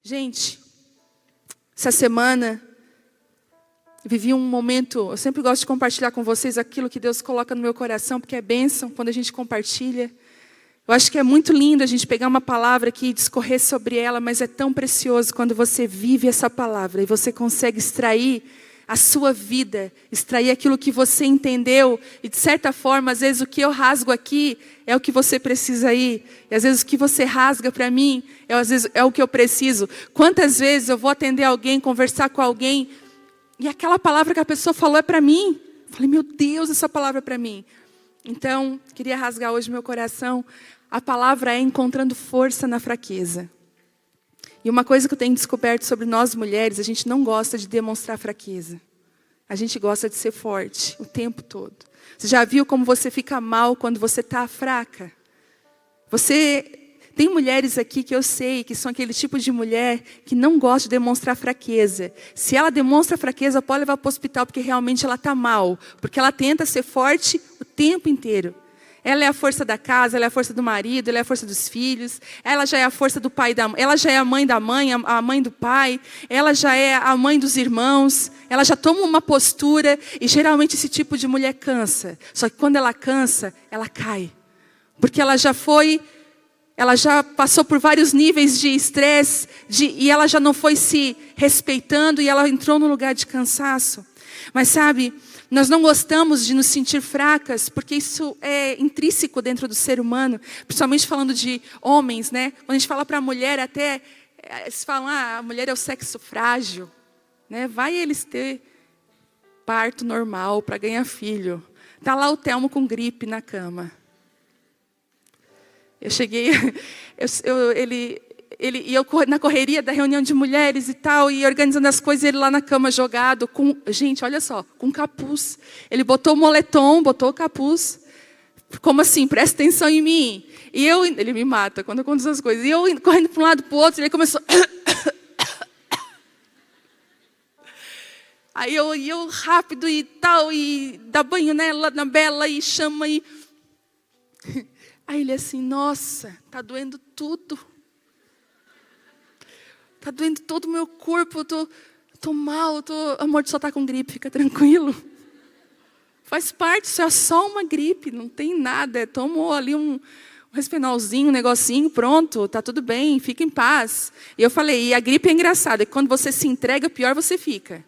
Gente, essa semana vivi um momento, eu sempre gosto de compartilhar com vocês aquilo que Deus coloca no meu coração, porque é bênção quando a gente compartilha. Eu acho que é muito lindo a gente pegar uma palavra aqui e discorrer sobre ela, mas é tão precioso quando você vive essa palavra e você consegue extrair a sua vida, extrair aquilo que você entendeu. E de certa forma, às vezes o que eu rasgo aqui é o que você precisa ir. E às vezes o que você rasga para mim, às vezes é o que eu preciso. Quantas vezes eu vou atender alguém, conversar com alguém, e aquela palavra que a pessoa falou é para mim. Eu falei, meu Deus, essa palavra é para mim. Então, queria rasgar hoje meu coração. A palavra é encontrando força na fraqueza. E uma coisa que eu tenho descoberto sobre nós mulheres, a gente não gosta de demonstrar fraqueza. A gente gosta de ser forte o tempo todo. Você já viu como você fica mal quando você está fraca? Tem mulheres aqui que eu sei que são aquele tipo de mulher que não gosta de demonstrar fraqueza. Se ela demonstra fraqueza, pode levar para o hospital porque realmente ela está mal. Porque ela tenta ser forte o tempo inteiro. Ela é a força da casa, ela é a força do marido, ela é a força dos filhos. Ela já é a força do pai, ela já é a mãe da mãe, a mãe do pai. Ela já é a mãe dos irmãos. Ela já toma uma postura e geralmente esse tipo de mulher cansa. Só que quando ela cansa, ela cai. Porque ela já passou por vários níveis de estresse e ela já não foi se respeitando e ela entrou num lugar de cansaço. Mas sabe, nós não gostamos de nos sentir fracas, porque isso é intrínseco dentro do ser humano, principalmente falando de homens, né? Quando a gente fala para a mulher, até eles falam, a mulher é o sexo frágil, né? Vai eles ter parto normal para ganhar filho. Tá lá o Telmo com gripe na cama. Eu cheguei, eu na correria da reunião de mulheres e tal, e organizando as coisas, ele lá na cama jogado, gente, olha só, com capuz. Ele botou o moletom, botou o capuz. Como assim? Presta atenção em mim. Ele me mata quando eu conto essas coisas. E eu correndo para um lado para o outro, ele começou... Aí eu rápido e tal, e dá banho nela, na Bela, e chama, e... Aí ele assim, nossa, tá doendo tudo. Tá doendo todo o meu corpo, eu tô mal, amor, tu só tá com gripe, fica tranquilo. Faz parte, isso é só uma gripe, não tem nada. Tomou ali um Respenolzinho, um negocinho, pronto, tá tudo bem, fica em paz. E eu falei, e a gripe é engraçada, quando você se entrega, pior você fica,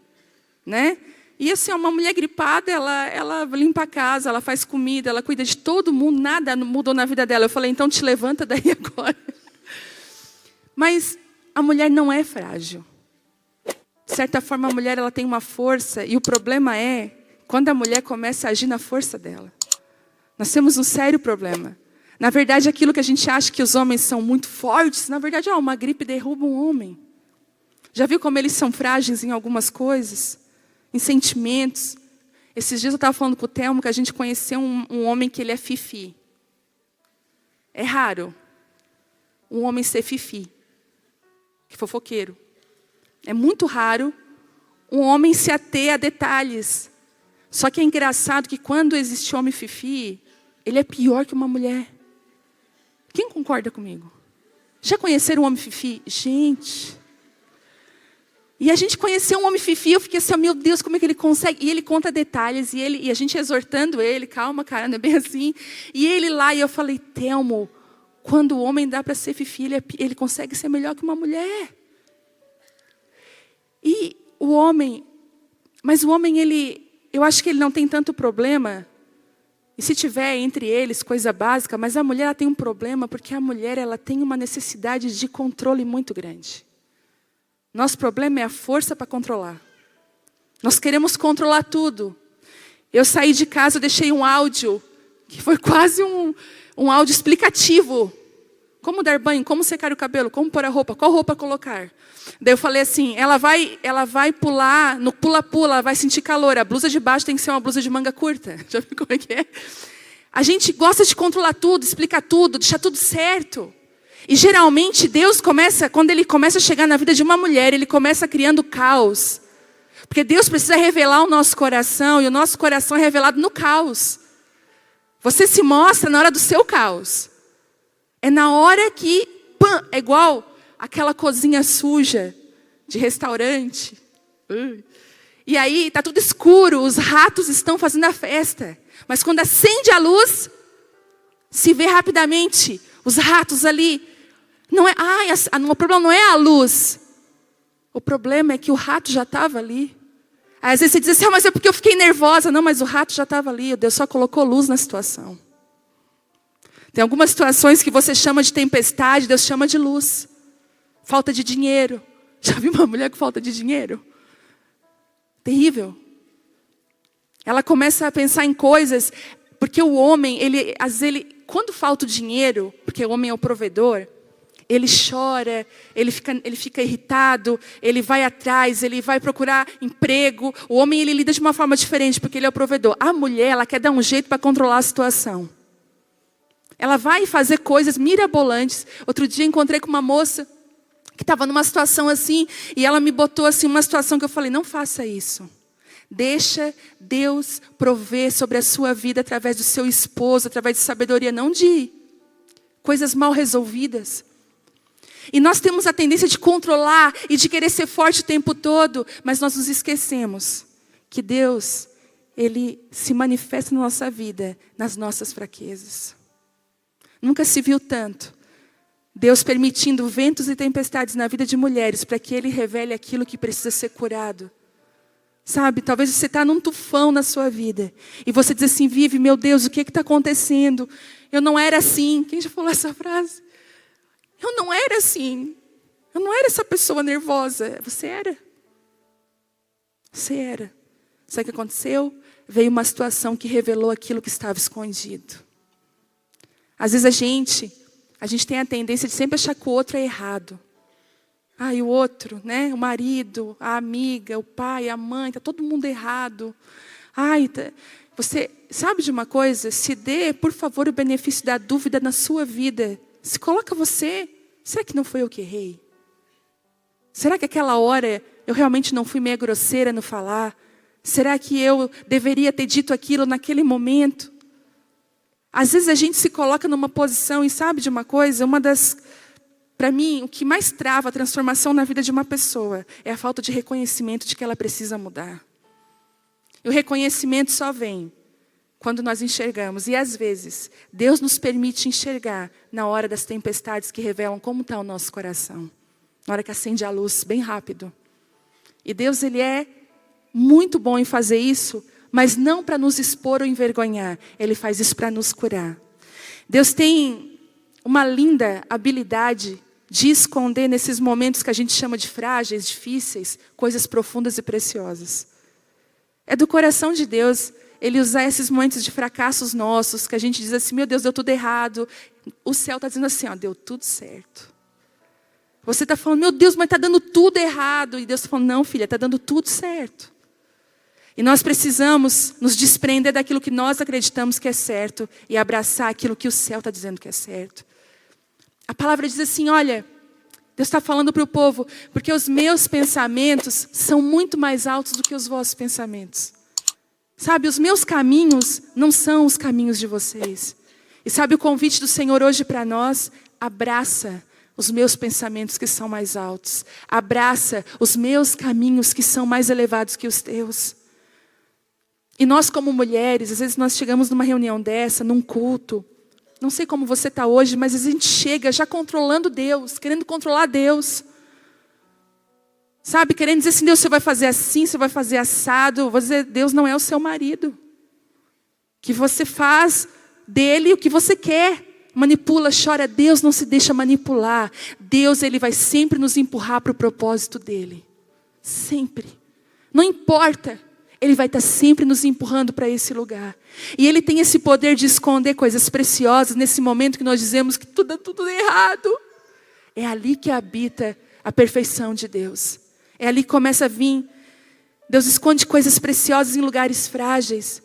né? E assim, uma mulher gripada, ela limpa a casa, ela faz comida, ela cuida de todo mundo, nada mudou na vida dela. Eu falei, então te levanta daí agora. Mas a mulher não é frágil. De certa forma, a mulher ela tem uma força, e o problema é quando a mulher começa a agir na força dela. Nós temos um sério problema. Na verdade, aquilo que a gente acha que os homens são muito fortes, na verdade, uma gripe derruba um homem. Já viu como eles são frágeis em algumas coisas? Em sentimentos. Esses dias eu estava falando com o Telmo que a gente conheceu um homem que ele é fifi. É raro um homem ser fifi, que fofoqueiro. É muito raro um homem se ater a detalhes. Só que é engraçado que quando existe homem fifi, ele é pior que uma mulher. Quem concorda comigo? Já conheceram um homem fifi? Gente... E a gente conheceu um homem fifi, eu fiquei assim, meu Deus, como é que ele consegue? E ele conta detalhes, e a gente exortando ele, calma, cara, não é bem assim. E ele lá, e eu falei, Telmo, quando o homem dá para ser fifi, ele consegue ser melhor que uma mulher. E o homem, mas o homem, eu acho que ele não tem tanto problema. E se tiver entre eles, coisa básica, mas a mulher ela tem um problema, porque a mulher ela tem uma necessidade de controle muito grande. Nosso problema é a força para controlar. Nós queremos controlar tudo. Eu saí de casa, eu deixei um áudio, que foi quase um áudio explicativo. Como dar banho, como secar o cabelo, como pôr a roupa, qual roupa colocar. Daí eu falei assim, ela vai pular, no pula-pula, ela vai sentir calor. A blusa de baixo tem que ser uma blusa de manga curta. Já viu como é que é? A gente gosta de controlar tudo, explicar tudo, deixar tudo certo. E geralmente Deus quando Ele começa a chegar na vida de uma mulher, Ele começa criando caos. Porque Deus precisa revelar o nosso coração, e o nosso coração é revelado no caos. Você se mostra na hora do seu caos. É na hora que, é igual aquela cozinha suja de restaurante. E aí está tudo escuro, os ratos estão fazendo a festa. Mas quando acende a luz, se vê rapidamente os ratos ali. Não é, o problema não é a luz. O problema é que o rato já estava ali. Aí, às vezes você diz assim, mas é porque eu fiquei nervosa. Não, mas o rato já estava ali. Deus só colocou luz na situação. Tem algumas situações que você chama de tempestade, Deus chama de luz. Falta de dinheiro. Já viu uma mulher com falta de dinheiro? Terrível. Ela começa a pensar em coisas, porque o homem, quando falta o dinheiro, porque o homem é o provedor, ele chora, ele fica irritado, ele vai atrás, ele vai procurar emprego. O homem, ele lida de uma forma diferente, porque ele é o provedor. A mulher, ela quer dar um jeito para controlar a situação. Ela vai fazer coisas mirabolantes. Outro dia encontrei com uma moça que estava numa situação assim, e ela me botou assim uma situação que eu falei, não faça isso. Deixa Deus prover sobre a sua vida através do seu esposo, através de sabedoria, não de coisas mal resolvidas. E nós temos a tendência de controlar e de querer ser forte o tempo todo, mas nós nos esquecemos que Deus, Ele se manifesta na nossa vida, nas nossas fraquezas. Nunca se viu tanto Deus permitindo ventos e tempestades na vida de mulheres para que Ele revele aquilo que precisa ser curado. Sabe, talvez você está num tufão na sua vida e você diz assim, Vivi, meu Deus, o que está acontecendo? Eu não era assim. Quem já falou essa frase? Eu não era assim. Eu não era essa pessoa nervosa. Você era. Você era. Sabe o que aconteceu? Veio uma situação que revelou aquilo que estava escondido. Às vezes a gente tem a tendência de sempre achar que o outro é errado. E o outro, né? O marido, a amiga, o pai, a mãe, está todo mundo errado. Você sabe de uma coisa? Se dê, por favor, o benefício da dúvida na sua vida. Se coloca você, será que não foi eu que errei? Será que aquela hora eu realmente não fui meio grosseira no falar? Será que eu deveria ter dito aquilo naquele momento? Às vezes a gente se coloca numa posição e sabe de uma coisa? Para mim, o que mais trava a transformação na vida de uma pessoa é a falta de reconhecimento de que ela precisa mudar. E o reconhecimento só vem quando nós enxergamos. E às vezes, Deus nos permite enxergar na hora das tempestades que revelam como está o nosso coração. Na hora que acende a luz, bem rápido. E Deus, Ele é muito bom em fazer isso, mas não para nos expor ou envergonhar. Ele faz isso para nos curar. Deus tem uma linda habilidade de esconder nesses momentos que a gente chama de frágeis, difíceis, coisas profundas e preciosas. É do coração de Deus Ele usar esses momentos de fracassos nossos, que a gente diz assim, meu Deus, deu tudo errado. O céu está dizendo assim, deu tudo certo. Você está falando, meu Deus, mas está dando tudo errado. E Deus está falando, não, filha, está dando tudo certo. E nós precisamos nos desprender daquilo que nós acreditamos que é certo e abraçar aquilo que o céu está dizendo que é certo. A palavra diz assim, olha, Deus está falando para o povo, porque os meus pensamentos são muito mais altos do que os vossos pensamentos. Sabe, os meus caminhos não são os caminhos de vocês. E sabe o convite do Senhor hoje para nós? Abraça os meus pensamentos que são mais altos. Abraça os meus caminhos que são mais elevados que os teus. E nós como mulheres, às vezes nós chegamos numa reunião dessa, num culto. Não sei como você está hoje, mas às vezes a gente chega já controlando Deus, querendo controlar Deus. Sabe, querendo dizer assim, Deus, você vai fazer assim, você vai fazer assado. Vou dizer, Deus não é o seu marido. Que você faz dele o que você quer. Manipula, chora. Deus não se deixa manipular. Deus, Ele vai sempre nos empurrar para o propósito dEle. Sempre. Não importa. Ele vai estar sempre nos empurrando para esse lugar. E Ele tem esse poder de esconder coisas preciosas nesse momento que nós dizemos que tudo é tudo errado. É ali que habita a perfeição de Deus. É ali que começa a vir. Deus esconde coisas preciosas em lugares frágeis.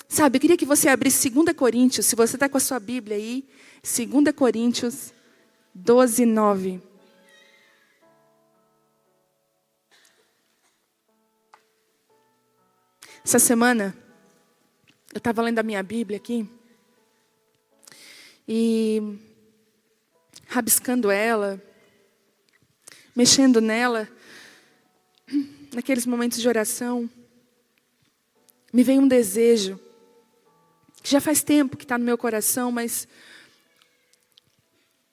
Sabe, eu queria que você abrisse 2 Coríntios, se você está com a sua Bíblia aí, 2 Coríntios 12, 9. Essa semana, eu estava lendo a minha Bíblia aqui, e rabiscando ela, mexendo nela, naqueles momentos de oração, me veio um desejo, que já faz tempo que está no meu coração, mas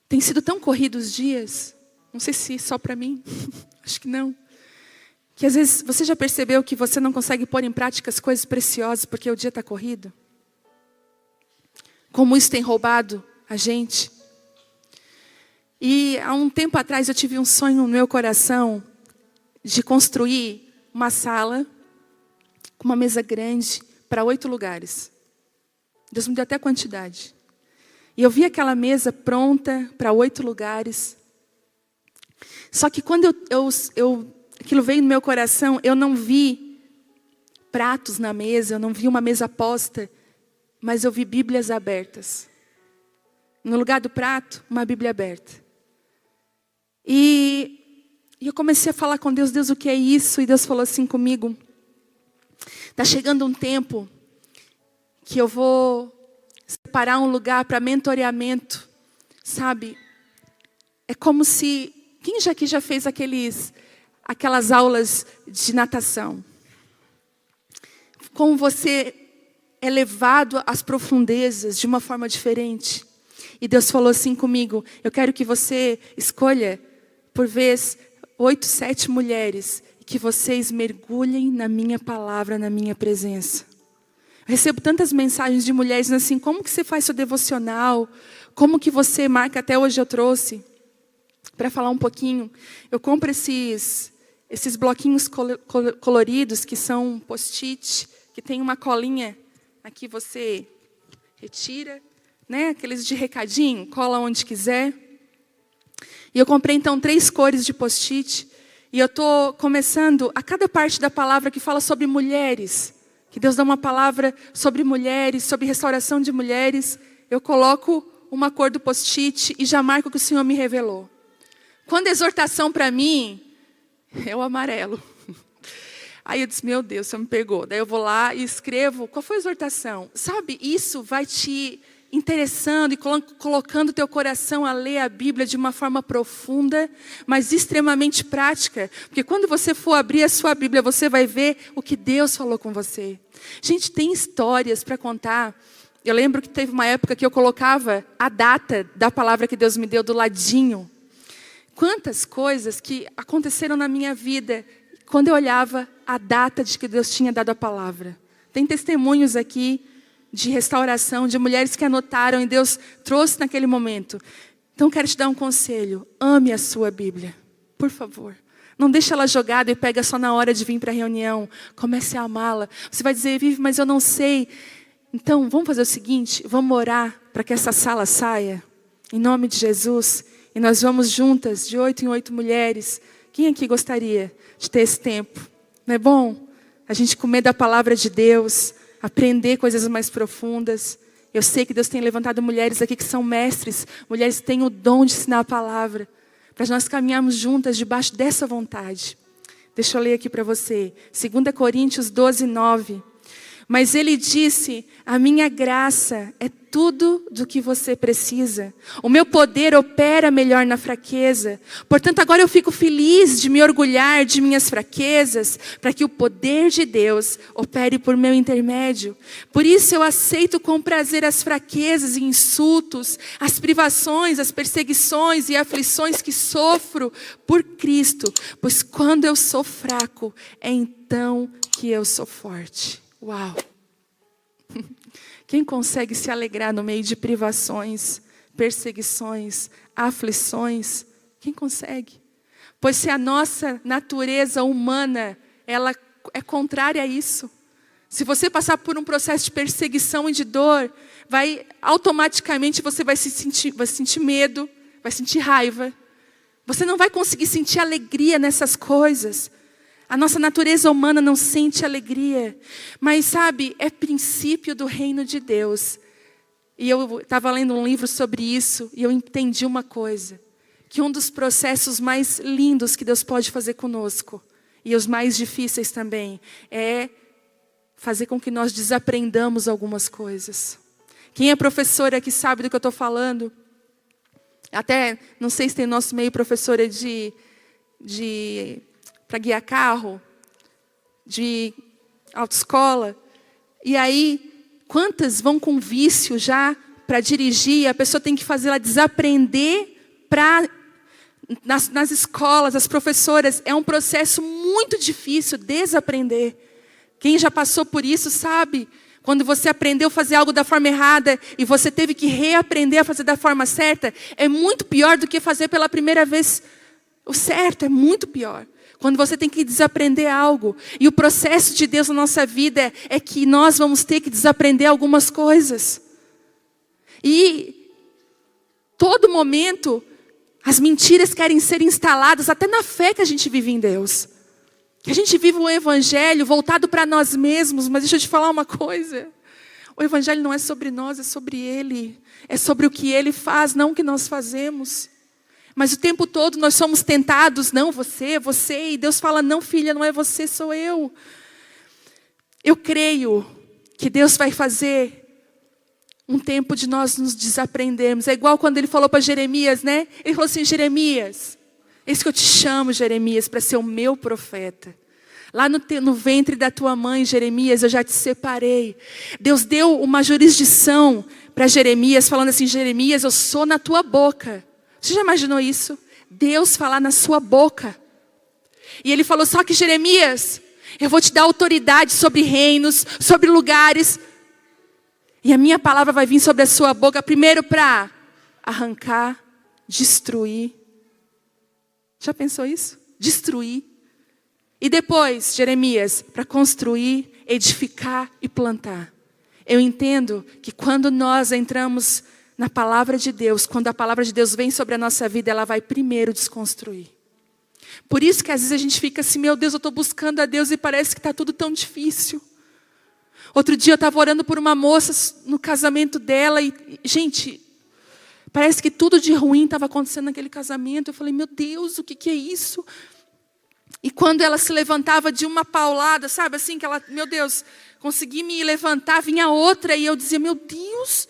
tem sido tão corrido os dias, não sei se só para mim, acho que não, que às vezes você já percebeu que você não consegue pôr em prática as coisas preciosas porque o dia está corrido? Como isso tem roubado a gente? E há um tempo atrás eu tive um sonho no meu coração de construir uma sala com uma mesa grande para 8 lugares. Deus me deu até quantidade. E eu vi aquela mesa pronta para 8 lugares. Só que quando aquilo veio no meu coração, eu não vi pratos na mesa, eu não vi uma mesa posta, mas eu vi Bíblias abertas. No lugar do prato, uma Bíblia aberta. E eu comecei a falar com Deus, Deus, o que é isso? E Deus falou assim comigo, está chegando um tempo que eu vou separar um lugar para mentoreamento, sabe? É como se, quem aqui já fez aquelas aulas de natação? Como você é levado às profundezas de uma forma diferente. E Deus falou assim comigo, eu quero que você escolha, por vez, 8, 7 mulheres, que vocês mergulhem na minha palavra, na minha presença. Eu recebo tantas mensagens de mulheres assim, como que você faz seu devocional? Como que você marca? Até hoje eu trouxe, para falar um pouquinho, eu compro esses bloquinhos coloridos, que são post-it, que tem uma colinha, aqui você retira, né? Aqueles de recadinho, cola onde quiser. E eu comprei então 3 cores de post-it, e eu estou começando a cada parte da palavra que fala sobre mulheres, que Deus dá uma palavra sobre mulheres, sobre restauração de mulheres, eu coloco uma cor do post-it e já marco o que o Senhor me revelou. Quando a exortação para mim é o amarelo. Aí eu disse, meu Deus, você me pegou. Daí eu vou lá e escrevo, qual foi a exortação? Sabe, isso vai te interessando e colocando teu coração a ler a Bíblia de uma forma profunda, mas extremamente prática. Porque quando você for abrir a sua Bíblia, você vai ver o que Deus falou com você. Gente, tem histórias para contar. Eu lembro que teve uma época que eu colocava a data da palavra que Deus me deu do ladinho. Quantas coisas que aconteceram na minha vida quando eu olhava a data de que Deus tinha dado a palavra. Tem testemunhos aqui de restauração, de mulheres que anotaram e Deus trouxe naquele momento. Então quero te dar um conselho, ame a sua Bíblia, por favor. Não deixe ela jogada e pega só na hora de vir para a reunião. Comece a amá-la. Você vai dizer, Vivi, mas eu não sei. Então vamos fazer o seguinte, vamos orar para que essa sala saia, em nome de Jesus. E nós vamos juntas, de 8 em 8 mulheres. Quem aqui gostaria de ter esse tempo? Não é bom? A gente comer da palavra de Deus, aprender coisas mais profundas. Eu sei que Deus tem levantado mulheres aqui que são mestres, mulheres que têm o dom de ensinar a palavra, para nós caminharmos juntas debaixo dessa vontade. Deixa eu ler aqui para você, 2 Coríntios 12, 9. Mas ele disse, a minha graça é tudo do que você precisa. O meu poder opera melhor na fraqueza. Portanto, agora eu fico feliz de me orgulhar de minhas fraquezas, para que o poder de Deus opere por meu intermédio. Por isso eu aceito com prazer as fraquezas e insultos, as privações, as perseguições e aflições que sofro por Cristo. Pois quando eu sou fraco, é então que eu sou forte. Uau! Quem consegue se alegrar no meio de privações, perseguições, aflições? Quem consegue? Pois se a nossa natureza humana, ela é contrária a isso. Se você passar por um processo de perseguição e de dor, automaticamente você vai sentir medo, vai sentir raiva. Você não vai conseguir sentir alegria nessas coisas. A nossa natureza humana não sente alegria. Mas sabe, é princípio do reino de Deus. E eu estava lendo um livro sobre isso e eu entendi uma coisa. Que um dos processos mais lindos que Deus pode fazer conosco, e os mais difíceis também, é fazer com que nós desaprendamos algumas coisas. Quem é professora que sabe do que eu estou falando? Até, não sei se tem no nosso meio professora de para guiar carro, de autoescola. E aí, quantas vão com vício já para dirigir? A pessoa tem que fazer ela desaprender nas escolas, as professoras. É um processo muito difícil desaprender. Quem já passou por isso sabe. Quando você aprendeu a fazer algo da forma errada e você teve que reaprender a fazer da forma certa, é muito pior do que fazer pela primeira vez o certo, é muito pior. Quando você tem que desaprender algo. E o processo de Deus na nossa vida é que nós vamos ter que desaprender algumas coisas. E todo momento, as mentiras querem ser instaladas, até na fé que a gente vive em Deus. Que a gente vive um evangelho voltado para nós mesmos, mas deixa eu te falar uma coisa. O evangelho não é sobre nós, é sobre Ele. É sobre o que Ele faz, não o que nós fazemos. Mas o tempo todo nós somos tentados, não, você. E Deus fala, não filha, não é você, sou eu. Eu creio que Deus vai fazer um tempo de nós nos desaprendermos. É igual quando Ele falou para Jeremias, né? Ele falou assim, Jeremias, eis que eu te chamo, Jeremias, para ser o meu profeta. Lá no ventre da tua mãe, Jeremias, eu já te separei. Deus deu uma jurisdição para Jeremias, falando assim, Jeremias, eu sou na tua boca. Você já imaginou isso? Deus falar na sua boca. E Ele falou, só que Jeremias, eu vou te dar autoridade sobre reinos, sobre lugares. E a minha palavra vai vir sobre a sua boca, primeiro para arrancar, destruir. Já pensou isso? Destruir. E depois, Jeremias, para construir, edificar e plantar. Eu entendo que quando nós entramos na palavra de Deus, quando a palavra de Deus vem sobre a nossa vida, ela vai primeiro desconstruir. Por isso que às vezes a gente fica assim, meu Deus, eu estou buscando a Deus e parece que está tudo tão difícil. Outro dia eu estava orando por uma moça no casamento dela e, gente, parece que tudo de ruim estava acontecendo naquele casamento. Eu falei, meu Deus, o que é isso? E quando ela se levantava de uma paulada, sabe assim, que ela, meu Deus, consegui me levantar, vinha outra e eu dizia, meu Deus.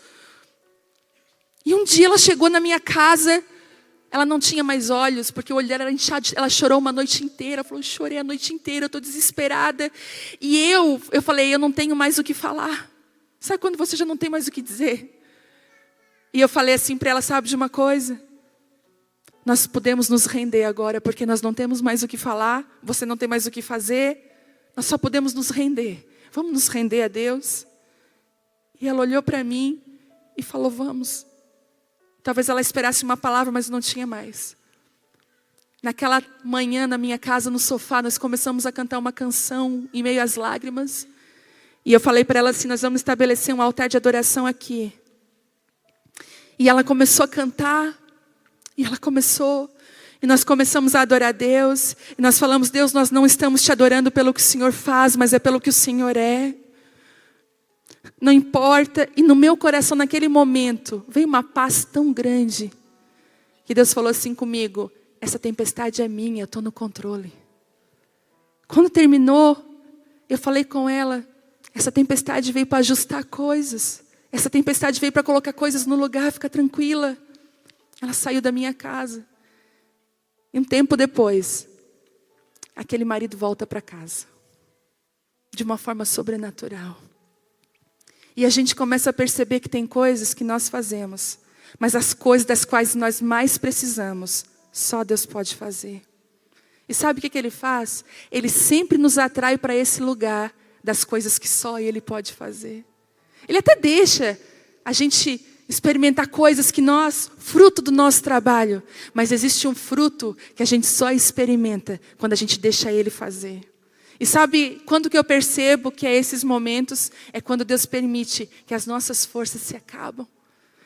E um dia ela chegou na minha casa, ela não tinha mais olhos, porque o olho dela era inchado, ela chorou uma noite inteira, falou, chorei a noite inteira, eu estou desesperada. E eu falei, eu não tenho mais o que falar. Sabe quando você já não tem mais o que dizer? E eu falei assim para ela, sabe de uma coisa? Nós podemos nos render agora, porque nós não temos mais o que falar, você não tem mais o que fazer, nós só podemos nos render. Vamos nos render a Deus? E ela olhou para mim e falou, vamos. Talvez ela esperasse uma palavra, mas não tinha mais. Naquela manhã, na minha casa, no sofá, nós começamos a cantar uma canção em meio às lágrimas. E eu falei para ela assim, nós vamos estabelecer um altar de adoração aqui. E ela começou a cantar. E ela começou. E nós começamos a adorar a Deus. E nós falamos, Deus, nós não estamos te adorando pelo que o Senhor faz, mas é pelo que o Senhor é. Não importa, e no meu coração naquele momento, veio uma paz tão grande, que Deus falou assim comigo, essa tempestade é minha, eu estou no controle. Quando terminou, eu falei com ela, essa tempestade veio para ajustar coisas, essa tempestade veio para colocar coisas no lugar, fica tranquila. Ela saiu da minha casa, e um tempo depois, aquele marido volta para casa, de uma forma sobrenatural. E a gente começa a perceber que tem coisas que nós fazemos, mas as coisas das quais nós mais precisamos, só Deus pode fazer. E sabe o que Ele faz? Ele sempre nos atrai para esse lugar das coisas que só Ele pode fazer. Ele até deixa a gente experimentar coisas que fruto do nosso trabalho, mas existe um fruto que a gente só experimenta quando a gente deixa Ele fazer. E sabe quando que eu percebo que é esses momentos? É quando Deus permite que as nossas forças se acabam.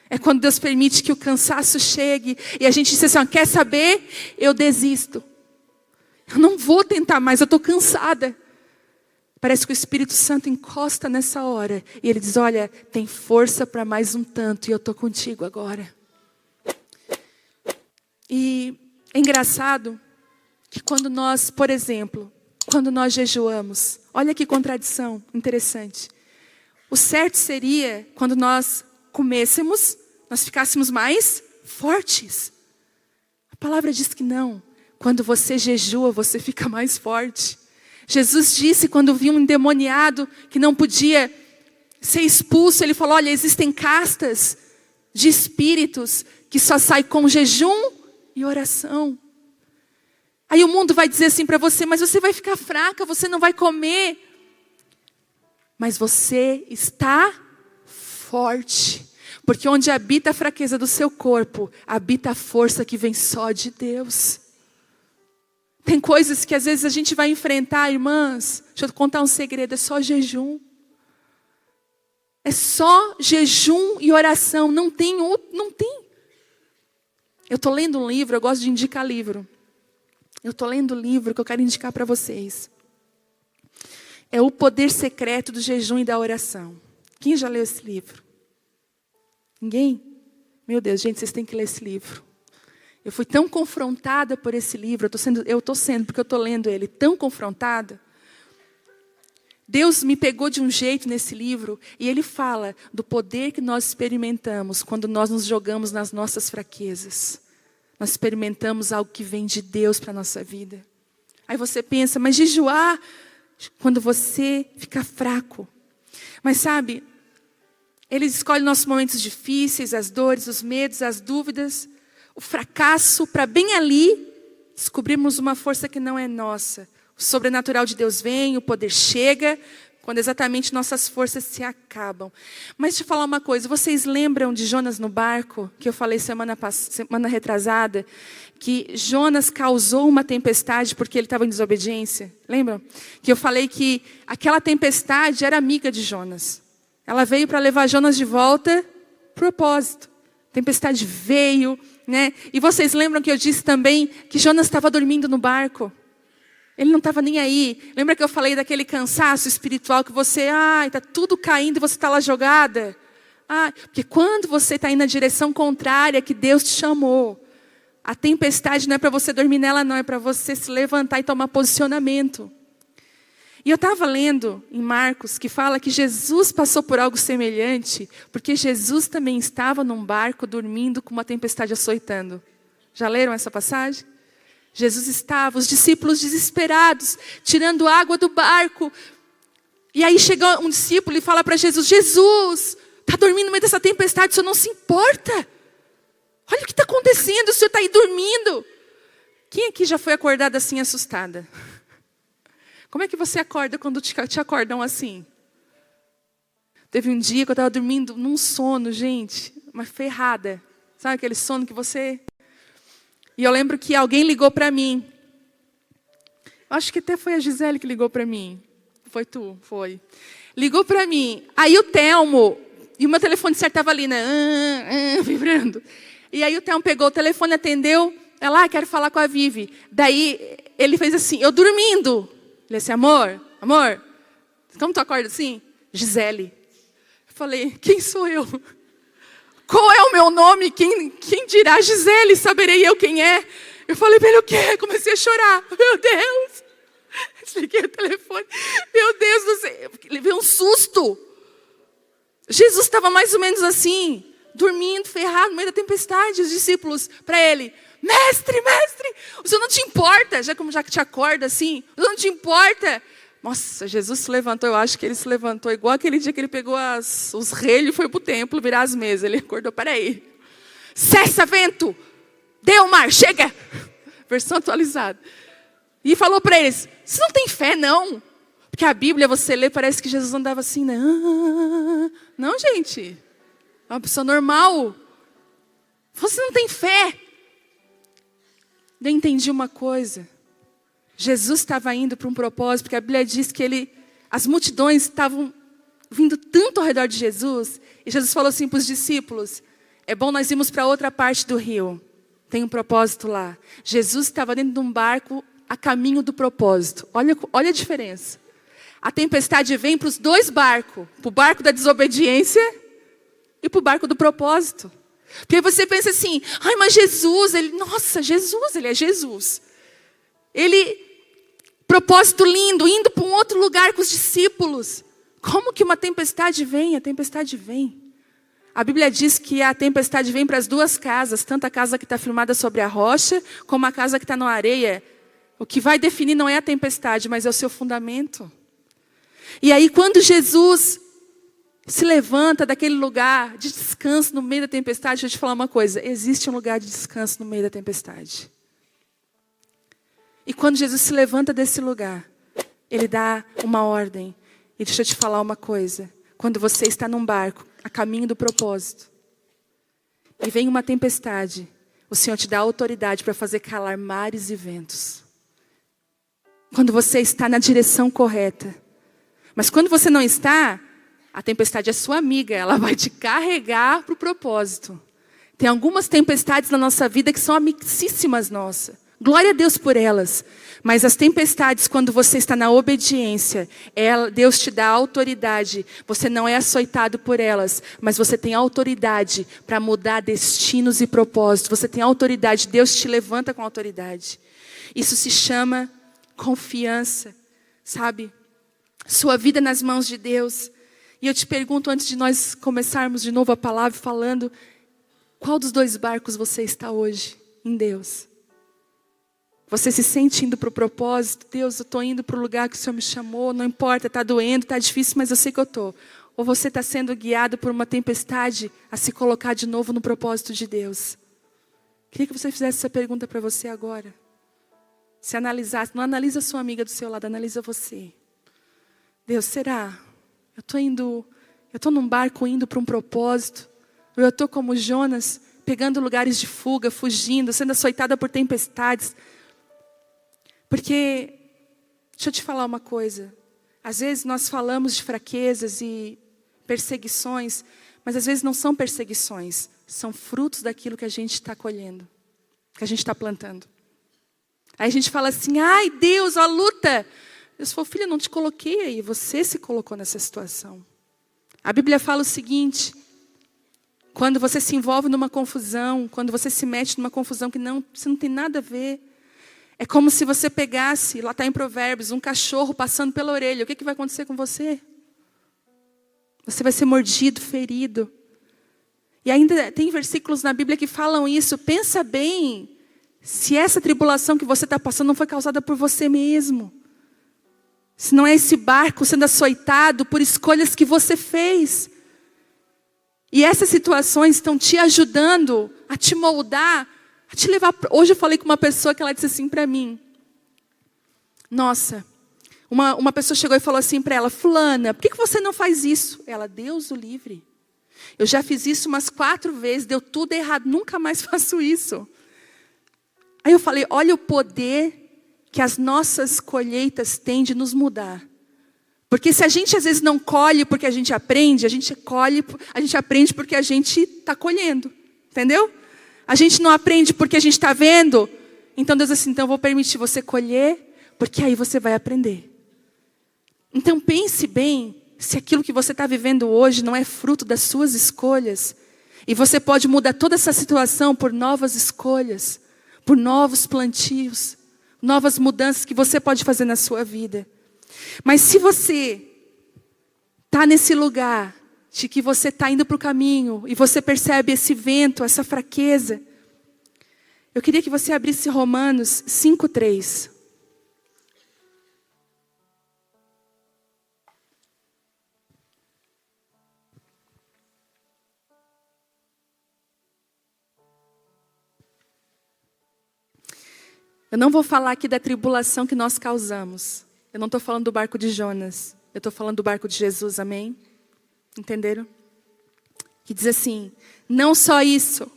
É quando Deus permite que o cansaço chegue e a gente diz assim, quer saber? Eu desisto. Eu não vou tentar mais, eu estou cansada. Parece que o Espírito Santo encosta nessa hora e Ele diz, olha, tem força para mais um tanto e eu estou contigo agora. E é engraçado que quando nós, por exemplo, quando nós jejuamos, olha que contradição interessante. O certo seria, quando nós comêssemos, nós ficássemos mais fortes. A palavra diz que não. Quando você jejua, você fica mais forte. Jesus disse, quando viu um endemoniado que não podia ser expulso, ele falou, olha, existem castas de espíritos que só saem com jejum e oração. Aí o mundo vai dizer assim para você, mas você vai ficar fraca, você não vai comer. Mas você está forte. Porque onde habita a fraqueza do seu corpo, habita a força que vem só de Deus. Tem coisas que às vezes a gente vai enfrentar, irmãs. Deixa eu contar um segredo, é só jejum. É só jejum e oração, não tem outro, não tem. Eu estou lendo um livro, eu gosto de indicar livro. Eu estou lendo um livro que eu quero indicar para vocês. É O Poder Secreto do Jejum e da Oração. Quem já leu esse livro? Ninguém? Meu Deus, gente, vocês têm que ler esse livro. Eu fui tão confrontada por esse livro, eu estou sendo, porque eu estou lendo ele, tão confrontada. Deus me pegou de um jeito nesse livro, e ele fala do poder que nós experimentamos quando nós nos jogamos nas nossas fraquezas. Nós experimentamos algo que vem de Deus para a nossa vida. Aí você pensa, mas jejuar, quando você fica fraco. Mas sabe, Ele escolhe nossos momentos difíceis, as dores, os medos, as dúvidas, o fracasso, para bem ali descobrirmos uma força que não é nossa. O sobrenatural de Deus vem, o poder chega, quando exatamente nossas forças se acabam. Mas deixa eu falar uma coisa, vocês lembram de Jonas no barco? Que eu falei semana retrasada, que Jonas causou uma tempestade porque ele estava em desobediência. Lembram? Que eu falei que aquela tempestade era amiga de Jonas. Ela veio para levar Jonas de volta, propósito. A tempestade veio, né? E vocês lembram que eu disse também que Jonas estava dormindo no barco? Ele não estava nem aí. Lembra que eu falei daquele cansaço espiritual que você, está tudo caindo e você está lá jogada? Porque quando você está indo na direção contrária que Deus te chamou, a tempestade não é para você dormir nela, não. É para você se levantar e tomar posicionamento. E eu estava lendo em Marcos que fala que Jesus passou por algo semelhante, porque Jesus também estava num barco dormindo com uma tempestade açoitando. Já leram essa passagem? Jesus estava, os discípulos desesperados, tirando água do barco. E aí chega um discípulo e fala para Jesus, Jesus, está dormindo no meio dessa tempestade, o senhor não se importa? Olha o que está acontecendo, o senhor está aí dormindo. Quem aqui já foi acordada assim, assustada? Como é que você acorda quando te acordam assim? Teve um dia que eu estava dormindo num sono, gente, uma ferrada. Sabe aquele sono que você... E eu lembro que alguém ligou para mim. Acho que até foi a Gisele que ligou para mim. Foi tu? Foi. Ligou para mim. Aí o Telmo, e o meu telefone certo estava ali, né? Vibrando. E aí o Telmo pegou o telefone, atendeu. Ela, quero falar com a Vivi. Daí ele fez assim, eu dormindo. Ele disse, amor, como tu acorda assim? Gisele. Eu falei, quem sou eu? Qual é o meu nome? Quem dirá Gisele? Saberei eu quem é? Eu falei, pelo quê? Comecei a chorar. Meu Deus. Desliguei o telefone. Meu Deus do céu. Levei um susto. Jesus estava mais ou menos assim, dormindo, ferrado, no meio da tempestade. Os discípulos, para ele, mestre, o senhor não te importa? Já que te acorda assim, o senhor não te importa? Nossa, Jesus se levantou, eu acho que ele se levantou igual aquele dia que ele pegou os relhos e foi para o templo virar as mesas. Ele acordou, peraí. Cessa, vento! Deu mar, chega! Versão atualizada. E falou para eles, você não tem fé não? Porque a Bíblia você lê, parece que Jesus andava assim, né? Não, gente. É uma pessoa normal. Você não tem fé. Eu entendi uma coisa. Jesus estava indo para um propósito, porque a Bíblia diz que as multidões estavam vindo tanto ao redor de Jesus, e Jesus falou assim para os discípulos, é bom nós irmos para outra parte do rio, tem um propósito lá. Jesus estava dentro de um barco a caminho do propósito. Olha a diferença. A tempestade vem para os dois barcos, para o barco da desobediência e para o barco do propósito. Porque você pensa assim, mas Jesus, ele é Jesus. Propósito lindo, indo para um outro lugar com os discípulos. Como que uma tempestade vem? A tempestade vem. A Bíblia diz que a tempestade vem para as duas casas, tanto a casa que está firmada sobre a rocha, como a casa que está na areia. O que vai definir não é a tempestade, mas é o seu fundamento. E aí quando Jesus se levanta daquele lugar de descanso no meio da tempestade, deixa eu te falar uma coisa, existe um lugar de descanso no meio da tempestade. E quando Jesus se levanta desse lugar, Ele dá uma ordem. E deixa eu te falar uma coisa, quando você está num barco, a caminho do propósito, e vem uma tempestade, o Senhor te dá autoridade para fazer calar mares e ventos. Quando você está na direção correta. Mas quando você não está, a tempestade é sua amiga, ela vai te carregar para o propósito. Tem algumas tempestades na nossa vida que são amicíssimas nossas. Glória a Deus por elas. Mas as tempestades, quando você está na obediência, Deus te dá autoridade. Você não é açoitado por elas, mas você tem autoridade para mudar destinos e propósitos. Você tem autoridade, Deus te levanta com autoridade. Isso se chama confiança, sabe? Sua vida nas mãos de Deus. E eu te pergunto, antes de nós começarmos de novo a palavra, falando, qual dos dois barcos você está hoje em Deus? Você se sente indo para o propósito? Deus, eu estou indo para o lugar que o Senhor me chamou, não importa, está doendo, está difícil, mas eu sei que eu estou. Ou você está sendo guiado por uma tempestade a se colocar de novo no propósito de Deus? Queria que você fizesse essa pergunta para você agora. Se analisasse, não analisa a sua amiga do seu lado, analisa você. Deus, será? Eu estou num barco indo para um propósito? Ou eu estou como Jonas, pegando lugares de fuga, fugindo, sendo açoitada por tempestades? Porque, deixa eu te falar uma coisa. Às vezes nós falamos de fraquezas e perseguições, mas às vezes não são perseguições, são frutos daquilo que a gente está colhendo, que a gente está plantando. Aí a gente fala assim, ai Deus, a luta. Deus falou, filha, eu não te coloquei aí, você se colocou nessa situação. A Bíblia fala o seguinte, quando você se envolve numa confusão, quando você se mete numa confusão que você não tem nada a ver, é como se você pegasse, lá está em Provérbios, um cachorro passando pela orelha. O que vai acontecer com você? Você vai ser mordido, ferido. E ainda tem versículos na Bíblia que falam isso. Pensa bem, se essa tribulação que você está passando não foi causada por você mesmo. Se não é esse barco sendo açoitado por escolhas que você fez. E essas situações estão te ajudando a te moldar, a te levar. Hoje eu falei com uma pessoa que ela disse assim para mim. Nossa, uma pessoa chegou e falou assim para ela, fulana, por que você não faz isso? Ela, Deus o livre. Eu já fiz isso umas 4 vezes, deu tudo errado, nunca mais faço isso. Aí eu falei, olha o poder que as nossas colheitas têm de nos mudar. Porque se a gente às vezes não colhe porque a gente aprende, a gente aprende porque a gente está colhendo. Entendeu? A gente não aprende porque a gente está vendo. Então Deus diz assim, então eu vou permitir você colher, porque aí você vai aprender. Então pense bem, se aquilo que você está vivendo hoje não é fruto das suas escolhas. E você pode mudar toda essa situação por novas escolhas, por novos plantios, novas mudanças que você pode fazer na sua vida. Mas se você está nesse lugar de que você está indo para o caminho e você percebe esse vento, essa fraqueza, eu queria que você abrisse Romanos 5:3. Eu não vou falar aqui da tribulação que nós causamos. Eu não estou falando do barco de Jonas. Eu estou falando do barco de Jesus, amém? Entenderam? Que diz assim, não só isso,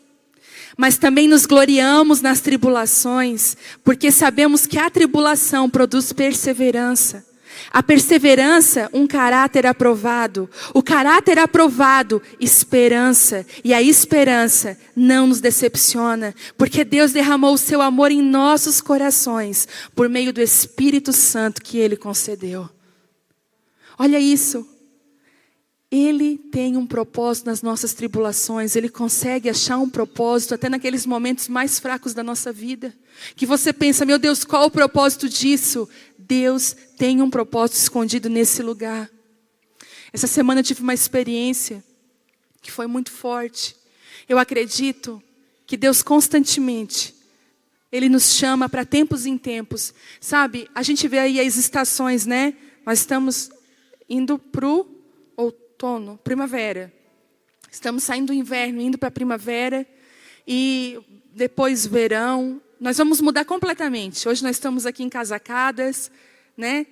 mas também nos gloriamos nas tribulações, porque sabemos que a tribulação produz perseverança. A perseverança, um caráter aprovado. O caráter aprovado, esperança. E a esperança não nos decepciona, porque Deus derramou o seu amor em nossos corações, por meio do Espírito Santo que Ele concedeu. Olha isso. Ele tem um propósito nas nossas tribulações. Ele consegue achar um propósito até naqueles momentos mais fracos da nossa vida. Que você pensa, meu Deus, qual o propósito disso? Deus tem um propósito escondido nesse lugar. Essa semana eu tive uma experiência. que foi muito forte. Eu acredito que Deus constantemente, Ele nos chama para tempos em tempos. Sabe, a gente vê aí as estações, né? Nós estamos indo para o outono, primavera. Estamos saindo do inverno, indo para a primavera. E depois verão. Nós vamos mudar completamente. Hoje nós estamos aqui encasacadas, né?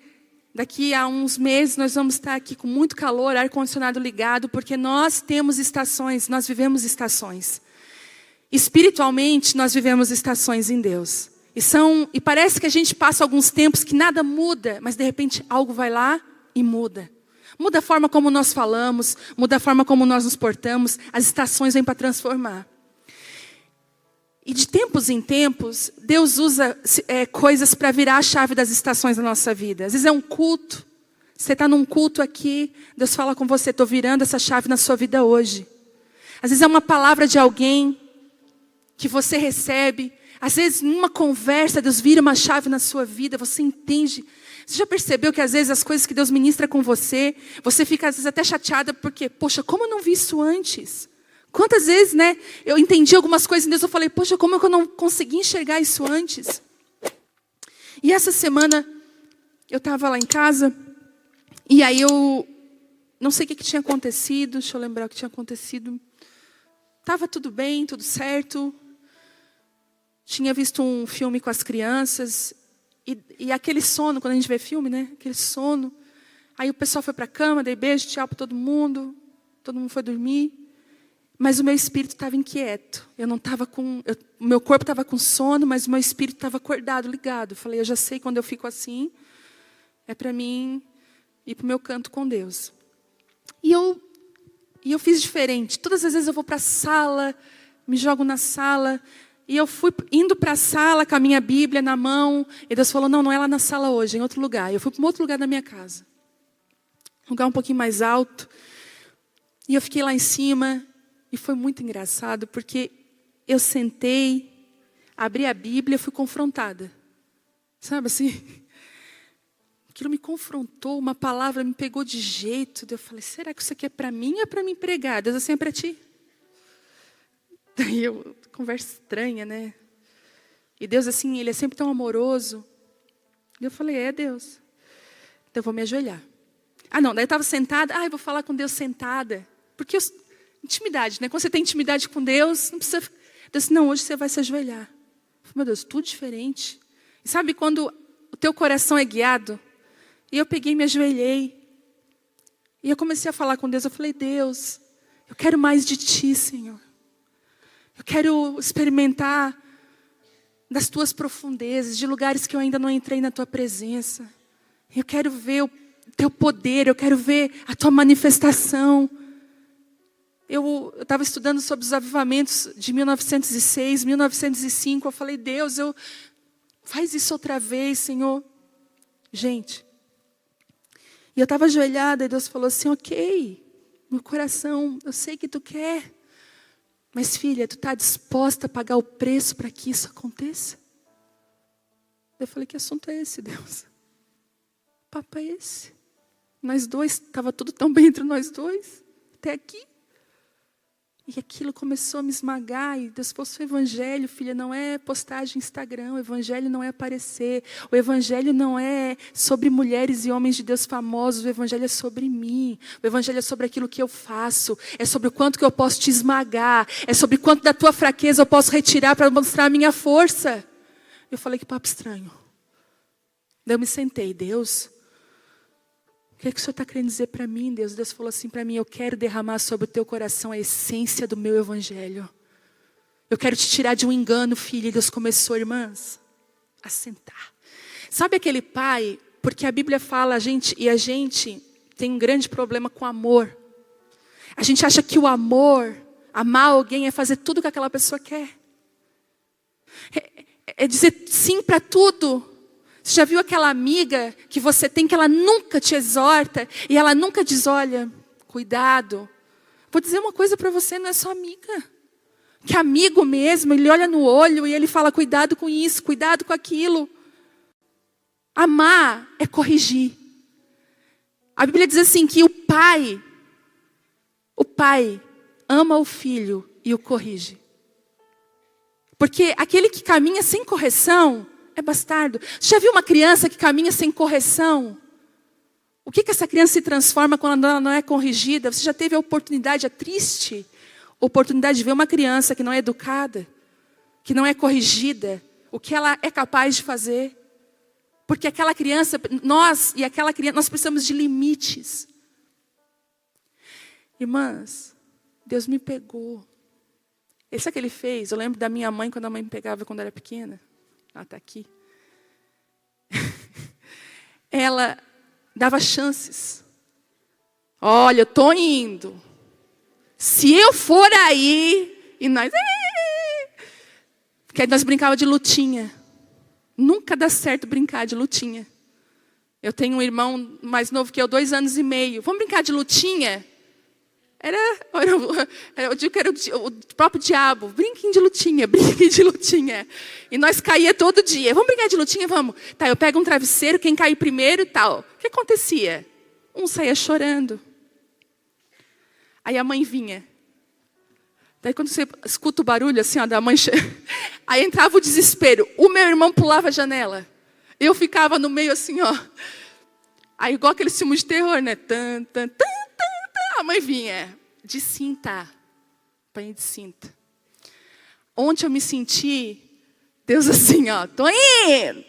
Daqui a uns meses nós vamos estar aqui com muito calor, ar-condicionado ligado, porque nós temos estações, nós vivemos estações. Espiritualmente, nós vivemos estações em Deus. E parece que a gente passa alguns tempos que nada muda, mas de repente algo vai lá e muda. Muda a forma como nós falamos, muda a forma como nós nos portamos, as estações vêm para transformar. E de tempos em tempos, Deus usa coisas para virar a chave das estações da nossa vida. Às vezes é um culto. Você está num culto aqui, Deus fala com você, estou virando essa chave na sua vida hoje. Às vezes é uma palavra de alguém que você recebe. Às vezes, numa conversa, Deus vira uma chave na sua vida, você entende. Você já percebeu que às vezes as coisas que Deus ministra com você, você fica às vezes até chateada porque, poxa, como eu não vi isso antes? Quantas vezes, né, eu entendi algumas coisas em Deus, eu falei, poxa, como é que eu não consegui enxergar isso antes? E essa semana, eu estava lá em casa, e aí eu não sei o que tinha acontecido, deixa eu lembrar o que tinha acontecido. Estava tudo bem, tudo certo. Tinha visto um filme com as crianças, e aquele sono, quando a gente vê filme, né, aquele sono. Aí o pessoal foi para a cama, dei beijo, tchau para todo mundo foi dormir. Mas o meu espírito estava inquieto. O meu corpo estava com sono, mas o meu espírito estava acordado, ligado. Eu falei, eu já sei quando eu fico assim, é para mim ir para o meu canto com Deus. E eu fiz diferente. Todas as vezes eu vou para a sala, me jogo na sala. E eu fui indo para a sala com a minha Bíblia na mão. E Deus falou, não é lá na sala hoje, é em outro lugar. Eu fui para um outro lugar da minha casa. Um lugar um pouquinho mais alto. E eu fiquei lá em cima. E foi muito engraçado, porque eu sentei, abri a Bíblia e fui confrontada. Sabe assim? Aquilo me confrontou, uma palavra me pegou de jeito. Eu falei, será que isso aqui é para mim ou é para me pregar? Deus, assim, é para ti. Daí conversa estranha, né? E Deus, assim, Ele é sempre tão amoroso. E eu falei, é Deus. Então eu vou me ajoelhar. Não, daí eu estava sentada. Eu vou falar com Deus sentada. Porque intimidade, né? Quando você tem intimidade com Deus, não precisa... Deus disse, não, hoje você vai se ajoelhar. Eu falei, meu Deus, tudo diferente. E sabe quando o teu coração é guiado? E eu peguei e me ajoelhei. E eu comecei a falar com Deus. Eu falei, Deus, eu quero mais de Ti, Senhor. Eu quero experimentar das Tuas profundezas, de lugares que eu ainda não entrei na Tua presença. Eu quero ver o Teu poder, eu quero ver a Tua manifestação. Eu estava estudando sobre os avivamentos de 1906, 1905. Eu falei, Deus, faz isso outra vez, Senhor. Gente, e eu estava ajoelhada e Deus falou assim, ok, meu coração, eu sei que Tu quer. Mas filha, tu está disposta a pagar o preço para que isso aconteça? Eu falei, que assunto é esse, Deus? O papo é esse. Nós dois, estava tudo tão bem entre nós dois, até aqui. E aquilo começou a me esmagar. E Deus falou, o evangelho, filha, não é postagem no Instagram. O evangelho não é aparecer. O evangelho não é sobre mulheres e homens de Deus famosos. O evangelho é sobre mim. O evangelho é sobre aquilo que eu faço. É sobre o quanto que eu posso te esmagar. É sobre quanto da tua fraqueza eu posso retirar para mostrar a minha força. Eu falei, que papo estranho. Daí eu me sentei, Deus... O que é que o Senhor está querendo dizer para mim, Deus? Deus falou assim para mim, eu quero derramar sobre o teu coração a essência do meu evangelho. Eu quero te tirar de um engano, filha. E Deus começou, irmãs, a sentar. Sabe aquele pai, porque a Bíblia fala, a gente tem um grande problema com amor. A gente acha que o amor, amar alguém é fazer tudo o que aquela pessoa quer. É dizer sim para tudo. Você já viu aquela amiga que você tem que ela nunca te exorta e ela nunca diz, olha, cuidado. Vou dizer uma coisa para você, não é só amiga. Que amigo mesmo, ele olha no olho e ele fala, cuidado com isso, cuidado com aquilo. Amar é corrigir. A Bíblia diz assim que o pai ama o filho e o corrige. Porque aquele que caminha sem correção é bastardo. Você já viu uma criança que caminha sem correção? O que essa criança se transforma quando ela não é corrigida? Você já teve a oportunidade, a triste oportunidade de ver uma criança que não é educada, que não é corrigida, o que ela é capaz de fazer? Porque aquela criança, nós precisamos de limites. Irmãs, Deus me pegou. Sabe o que ele fez? Eu lembro da minha mãe, quando a mãe me pegava quando eu era pequena. Ela está aqui. Ela dava chances. Olha, eu estou indo. Se eu for aí, e nós... Porque aí nós brincávamos de lutinha. Nunca dá certo brincar de lutinha. Eu tenho um irmão mais novo que eu, 2 anos e meio. Vamos brincar de lutinha? Eu digo que era o próprio diabo. Brinquem de lutinha, brinquem de lutinha. E nós caía todo dia. Vamos brincar de lutinha? Vamos. Tá, eu pego um travesseiro, quem cair primeiro e tal. O que acontecia? Um saía chorando. Aí a mãe vinha. Daí quando você escuta o barulho assim, ó, da mãe... Aí entrava o desespero. O meu irmão pulava a janela. Eu ficava no meio assim, ó. Aí igual aquele filme de terror, né? Tan, tan, tan, tan, tan. A mãe vinha. De cinta. Apanhei de cinta. Ontem eu me senti... Deus assim, ó. Tô indo.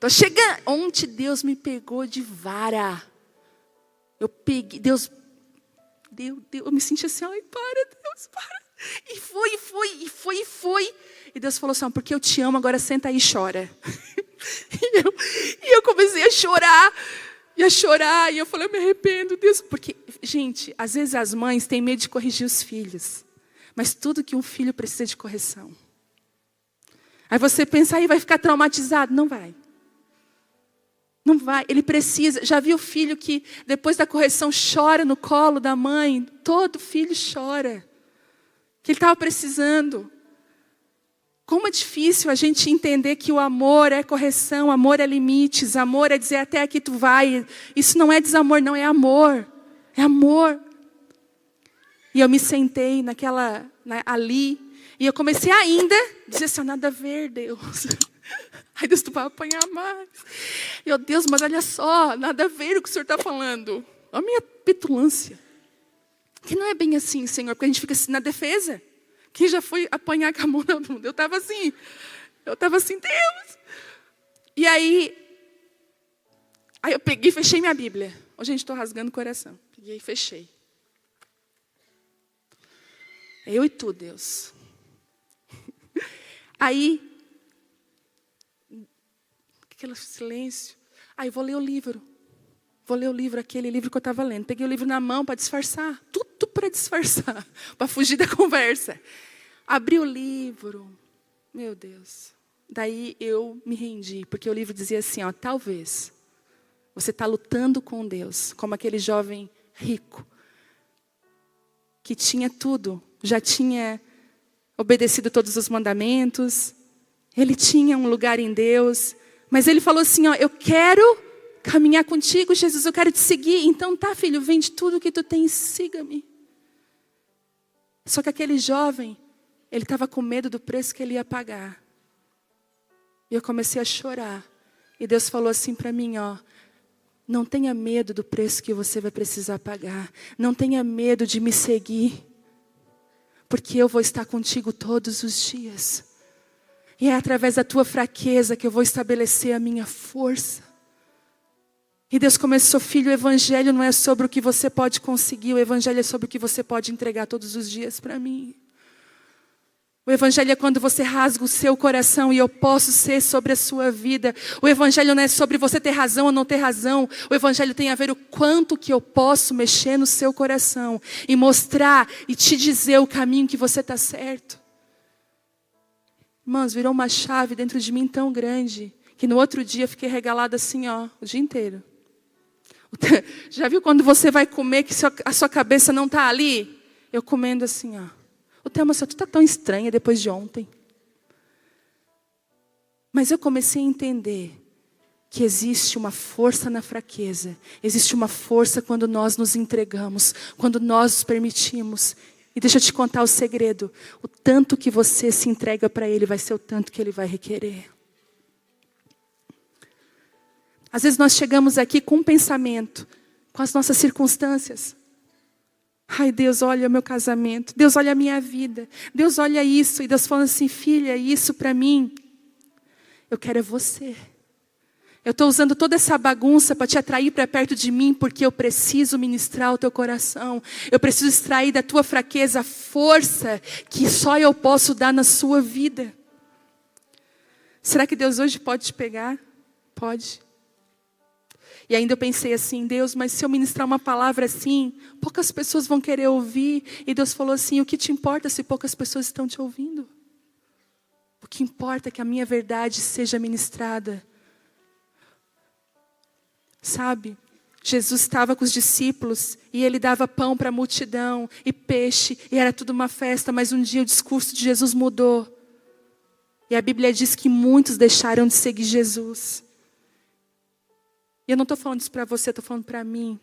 Tô chegando. Ontem Deus me pegou de vara. Eu peguei... Deus, eu me senti assim, ai, para, Deus, para. E foi. E Deus falou assim, porque eu te amo, agora senta aí e chora. E eu comecei a chorar. E eu falei, eu me arrependo, Deus. Porque, gente, às vezes as mães têm medo de corrigir os filhos. Mas tudo que um filho precisa de correção. Aí você pensa, aí vai ficar traumatizado. Não vai. Não vai, ele precisa. Já viu o filho que depois da correção chora no colo da mãe? Todo filho chora. Que ele estava precisando. Como é difícil a gente entender que o amor é correção, amor é limites, amor é dizer até aqui tu vai. Isso não é desamor, não, é amor. É amor. E eu me sentei ali, e eu comecei ainda a dizer assim, nada a ver, Deus. Ai, Deus, tu vai apanhar mais. Meu Deus, mas olha só, nada a ver o que o Senhor está falando. Olha a minha petulância. Que não é bem assim, Senhor, porque a gente fica assim na defesa. Quem já foi apanhar com a mão na bunda? Eu estava assim, Deus. E aí eu peguei e fechei minha Bíblia. Oh, gente, estou rasgando o coração. Peguei e fechei. Eu e tu, Deus. Aí, aquele silêncio. Aí, vou ler o livro. Aquele livro que eu estava lendo. Peguei o livro na mão para disfarçar. Tudo para disfarçar. Para fugir da conversa. Abri o livro. Meu Deus. Daí eu me rendi. Porque o livro dizia assim, ó, talvez você está lutando com Deus. Como aquele jovem rico. Que tinha tudo. Já tinha obedecido todos os mandamentos. Ele tinha um lugar em Deus. Mas ele falou assim, ó, eu quero caminhar contigo, Jesus, eu quero te seguir. Então tá, filho, vende tudo que tu tens, siga-me. Só que aquele jovem, ele estava com medo do preço que ele ia pagar. E eu comecei a chorar. E Deus falou assim para mim, ó, não tenha medo do preço que você vai precisar pagar. Não tenha medo de me seguir. Porque eu vou estar contigo todos os dias. E é através da tua fraqueza que eu vou estabelecer a minha força. E Deus começou, filho, o evangelho não é sobre o que você pode conseguir. O evangelho é sobre o que você pode entregar todos os dias para mim. O evangelho é quando você rasga o seu coração e eu posso ser sobre a sua vida. O evangelho não é sobre você ter razão ou não ter razão. O evangelho tem a ver o quanto que eu posso mexer no seu coração. E mostrar e te dizer o caminho que você está certo. Irmãos, virou uma chave dentro de mim tão grande. Que no outro dia eu fiquei regalada assim, ó, o dia inteiro. Já viu quando você vai comer que a sua cabeça não está ali? Eu comendo assim, ó. O Thelma, tu está tão estranha depois de ontem. Mas eu comecei a entender que existe uma força na fraqueza. Existe uma força quando nós nos entregamos. Quando nós nos permitimos. E deixa eu te contar o segredo. O tanto que você se entrega para Ele vai ser o tanto que Ele vai requerer. Às vezes nós chegamos aqui com um pensamento, com as nossas circunstâncias. Ai, Deus, olha o meu casamento. Deus, olha a minha vida. Deus, olha isso. E Deus fala assim, filha, isso para mim, eu quero é você. Eu estou usando toda essa bagunça para te atrair para perto de mim, porque eu preciso ministrar o teu coração. Eu preciso extrair da tua fraqueza a força que só eu posso dar na sua vida. Será que Deus hoje pode te pegar? Pode. E ainda eu pensei assim, Deus, mas se eu ministrar uma palavra assim, poucas pessoas vão querer ouvir. E Deus falou assim, o que te importa se poucas pessoas estão te ouvindo? O que importa é que a minha verdade seja ministrada. Sabe, Jesus estava com os discípulos e Ele dava pão para a multidão e peixe, e era tudo uma festa, mas um dia o discurso de Jesus mudou. E a Bíblia diz que muitos deixaram de seguir Jesus. E eu não estou falando isso para você, estou falando para mim.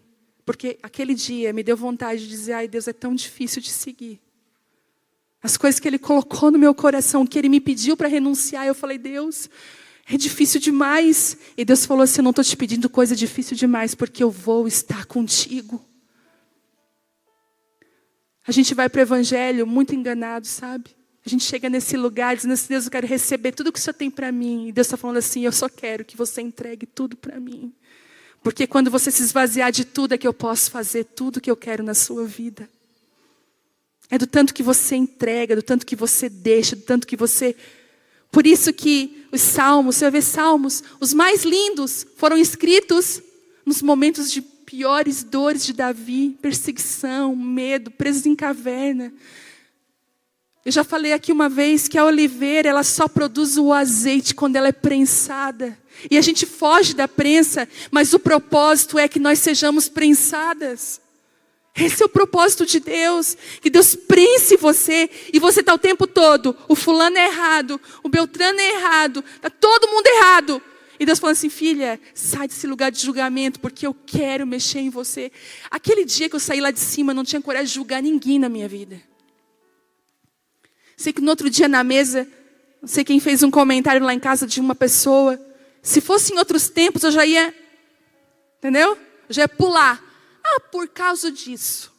Porque aquele dia me deu vontade de dizer, ai Deus, é tão difícil de seguir. As coisas que Ele colocou no meu coração, que Ele me pediu para renunciar, eu falei, Deus, é difícil demais. E Deus falou assim, eu não estou te pedindo coisa difícil demais, porque eu vou estar contigo. A gente vai para o Evangelho muito enganado, sabe? A gente chega nesse lugar dizendo assim, Deus, eu quero receber tudo que o Senhor tem para mim. E Deus está falando assim, eu só quero que você entregue tudo para mim. Porque quando você se esvaziar de tudo, é que eu posso fazer tudo que eu quero na sua vida. É do tanto que você entrega, do tanto que você deixa, do tanto que você... Por isso que os salmos, você vai ver salmos, os mais lindos foram escritos nos momentos de piores dores de Davi, perseguição, medo, presos em caverna. Eu já falei aqui uma vez que a oliveira, ela só produz o azeite quando ela é prensada. E a gente foge da prensa, mas o propósito é que nós sejamos prensadas. Esse é o propósito de Deus, que Deus prense você, e você está o tempo todo, o fulano é errado, o Beltrano é errado, está todo mundo errado. E Deus fala assim, filha, sai desse lugar de julgamento, porque eu quero mexer em você. Aquele dia que eu saí lá de cima, eu não tinha coragem de julgar ninguém na minha vida. Sei que no outro dia na mesa, não sei quem fez um comentário lá em casa de uma pessoa, se fosse em outros tempos eu já ia, entendeu? Eu já ia pular. Ah, por causa disso.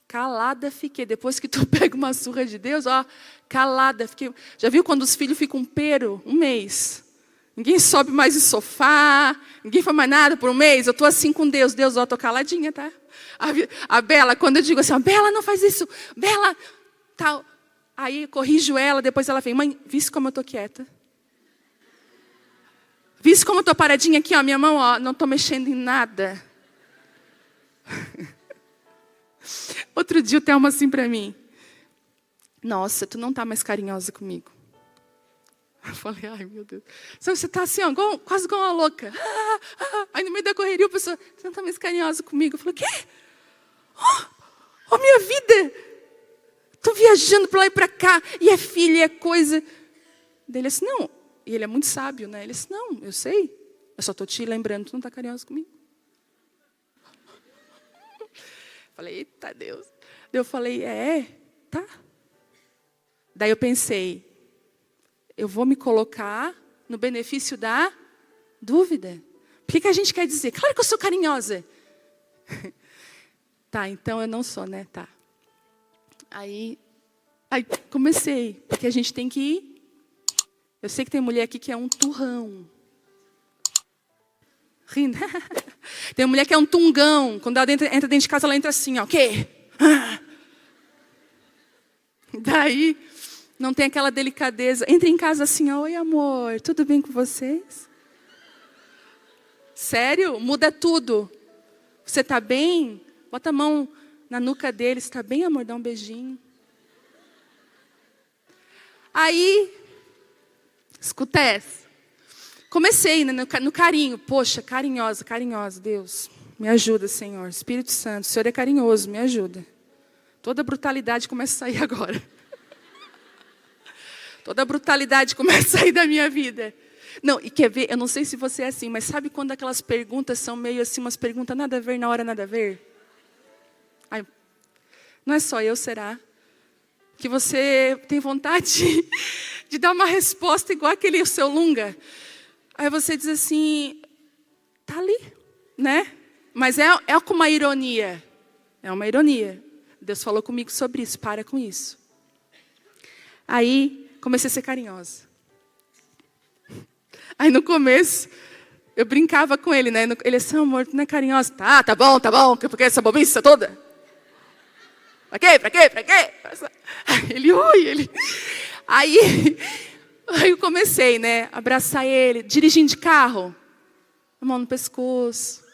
Calada fiquei. Depois que tu pega uma surra de Deus, ó, calada fiquei. Já viu quando os filhos ficam um pero? Um mês. Ninguém sobe mais no sofá, ninguém faz mais nada por um mês. Eu estou assim com Deus. Deus, ó, estou caladinha, tá? A Bela, quando eu digo assim, ó, Bela, não faz isso. Bela, tal. Aí eu corrijo ela, depois ela vem, mãe, viste como eu estou quieta? Viste como eu estou paradinha aqui, ó, minha mão, ó, não estou mexendo em nada. Outro dia o Thelma assim para mim, nossa, tu não tá mais carinhosa comigo. Eu falei, ai meu Deus, você está assim, ó, quase igual uma louca. Aí no meio da correria a pessoa, você não tá mais carinhosa comigo. Eu falei, o quê? Oh, minha vida, estou viajando para lá e para cá, e é filha, é coisa. Daí ele disse, não, e ele é muito sábio, né? Ele disse, não, eu sei, eu só estou te lembrando, tu não está carinhosa comigo. Falei, eita Deus. Daí eu falei, tá. Daí eu pensei, eu vou me colocar no benefício da dúvida. Por que a gente quer dizer? Claro que eu sou carinhosa. Tá, então eu não sou, né? Tá. Aí comecei, porque a gente tem que ir. Eu sei que tem mulher aqui que é um turrão. Rindo. Tem uma mulher que é um tungão. Quando ela entra dentro de casa, ela entra assim, ó. O quê? Daí, não tem aquela delicadeza. Entra em casa assim, ó. Oi, amor, tudo bem com vocês? Sério? Muda tudo. Você tá bem? Bota a mão na nuca dele. Você tá bem, amor? Dá um beijinho. Aí, escuta essa. Comecei, né, no carinho. Poxa, carinhosa, Deus. Me ajuda, Senhor. Espírito Santo, o Senhor é carinhoso, me ajuda. Toda brutalidade começa a sair agora. Toda brutalidade começa a sair da minha vida. Não, e quer ver, eu não sei se você é assim, mas sabe quando aquelas perguntas são meio assim, umas perguntas nada a ver, na hora nada a ver? Ai, não é só eu, será? que você tem vontade de dar uma resposta igual aquele seu Lunga. Aí você diz assim, tá ali, né? Mas é com uma ironia. É uma ironia. Deus falou comigo sobre isso, para com isso. Aí, comecei a ser carinhosa. Aí no começo, eu brincava com ele, né? Ele assim, amor, tu não é carinhosa? Tá bom, porque essa bobiça toda? Pra quê? Ele... Aí eu comecei, né? Abraçar ele, dirigindo de carro. A mão no pescoço.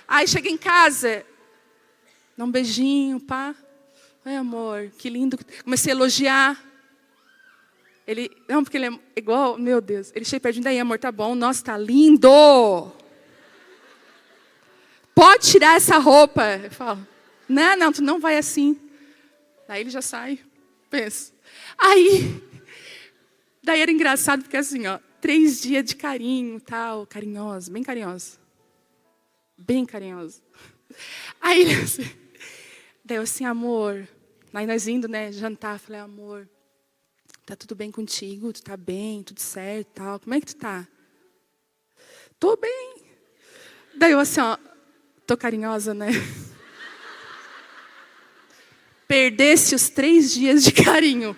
Aí cheguei em casa, dá um beijinho, pá. Ai, amor, que lindo. Comecei a elogiar. Ele, não, porque ele é igual, meu Deus. Ele chega perto de mim, daí, amor, tá bom. Nossa, tá lindo. Pode tirar essa roupa. Eu falo, não, tu não vai assim. Daí ele já sai, pensa. Daí era engraçado, porque assim, 3 dias de carinho, tal, carinhosa, bem carinhosa. Bem carinhosa. Aí ele assim, daí eu assim, amor. Aí nós indo, né, jantar, falei, amor, tá tudo bem contigo? Tu tá bem? Tudo certo, tal? Como é que tu tá? Tô bem. Daí eu assim, tô carinhosa, né? Perdesse os 3 dias de carinho.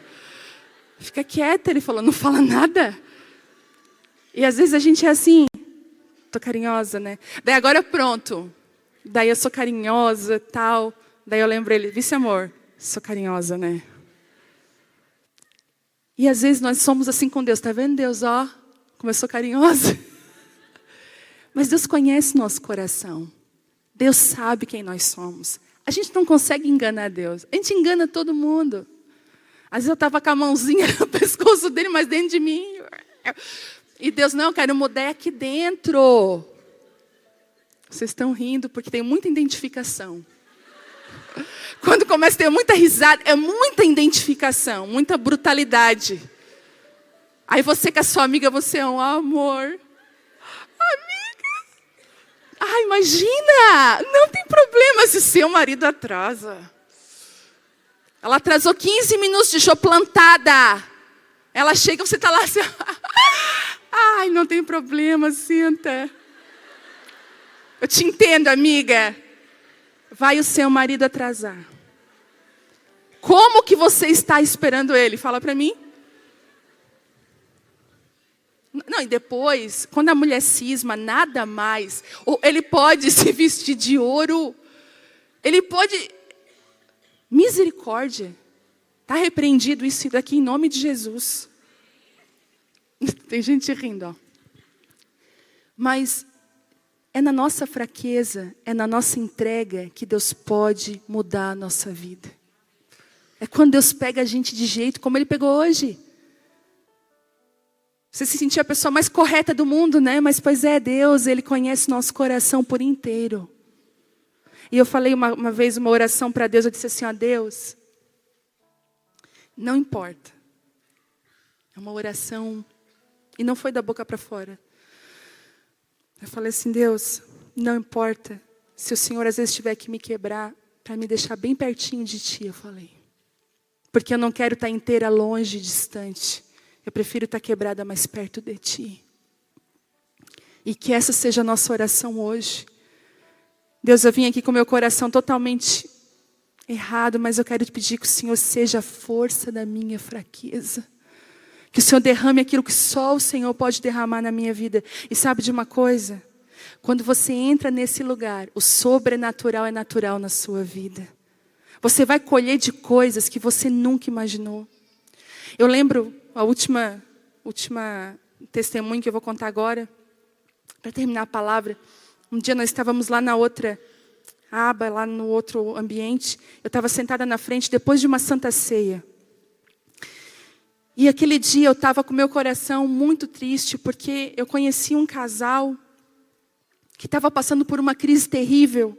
Fica quieta, ele falou, não fala nada. E às vezes a gente é assim, tô carinhosa, né? Daí agora pronto. Daí eu sou carinhosa, tal. Daí eu lembro ele, vice amor, sou carinhosa, né? E às vezes nós somos assim com Deus, tá vendo Deus, como eu sou carinhosa? Mas Deus conhece nosso coração. Deus sabe quem nós somos. A gente não consegue enganar Deus. A gente engana todo mundo. Às vezes eu estava com a mãozinha no pescoço dele, mas dentro de mim. E Deus, não, eu quero mudar aqui dentro. Vocês estão rindo porque tem muita identificação. Quando começa a ter muita risada, é muita identificação, muita brutalidade. Aí você com a sua amiga, você é um amor. Amiga. Imagina, não tem problema se seu marido atrasa. Ela atrasou 15 minutos, deixou plantada. Ela chega, você está lá assim. Não tem problema, senta. Eu te entendo, amiga. Vai o seu marido atrasar. Como que você está esperando ele? Fala para mim. Não, e depois, quando a mulher cisma, nada mais. Ou ele pode se vestir de ouro. Ele pode... Misericórdia. Está repreendido isso daqui em nome de Jesus. Tem gente rindo, Mas é na nossa fraqueza, é na nossa entrega que Deus pode mudar a nossa vida. É quando Deus pega a gente de jeito como Ele pegou hoje. Você se sentia a pessoa mais correta do mundo, né? Mas pois é, Deus, Ele conhece nosso coração por inteiro. E eu falei uma vez uma oração para Deus, eu disse assim, Deus, não importa. É uma oração, e não foi da boca para fora. Eu falei assim, Deus, não importa se o Senhor às vezes tiver que me quebrar para me deixar bem pertinho de Ti, eu falei. Porque eu não quero estar inteira longe, distante. Eu prefiro estar quebrada mais perto de Ti. E que essa seja a nossa oração hoje. Deus, eu vim aqui com meu coração totalmente errado, mas eu quero te pedir que o Senhor seja a força da minha fraqueza. Que o Senhor derrame aquilo que só o Senhor pode derramar na minha vida. E sabe de uma coisa? Quando você entra nesse lugar, o sobrenatural é natural na sua vida. Você vai colher de coisas que você nunca imaginou. Eu lembro a última testemunho que eu vou contar agora, para terminar a palavra. Um dia nós estávamos lá na outra aba, lá no outro ambiente. Eu estava sentada na frente depois de uma santa ceia. E aquele dia eu estava com meu coração muito triste, porque eu conheci um casal que estava passando por uma crise terrível.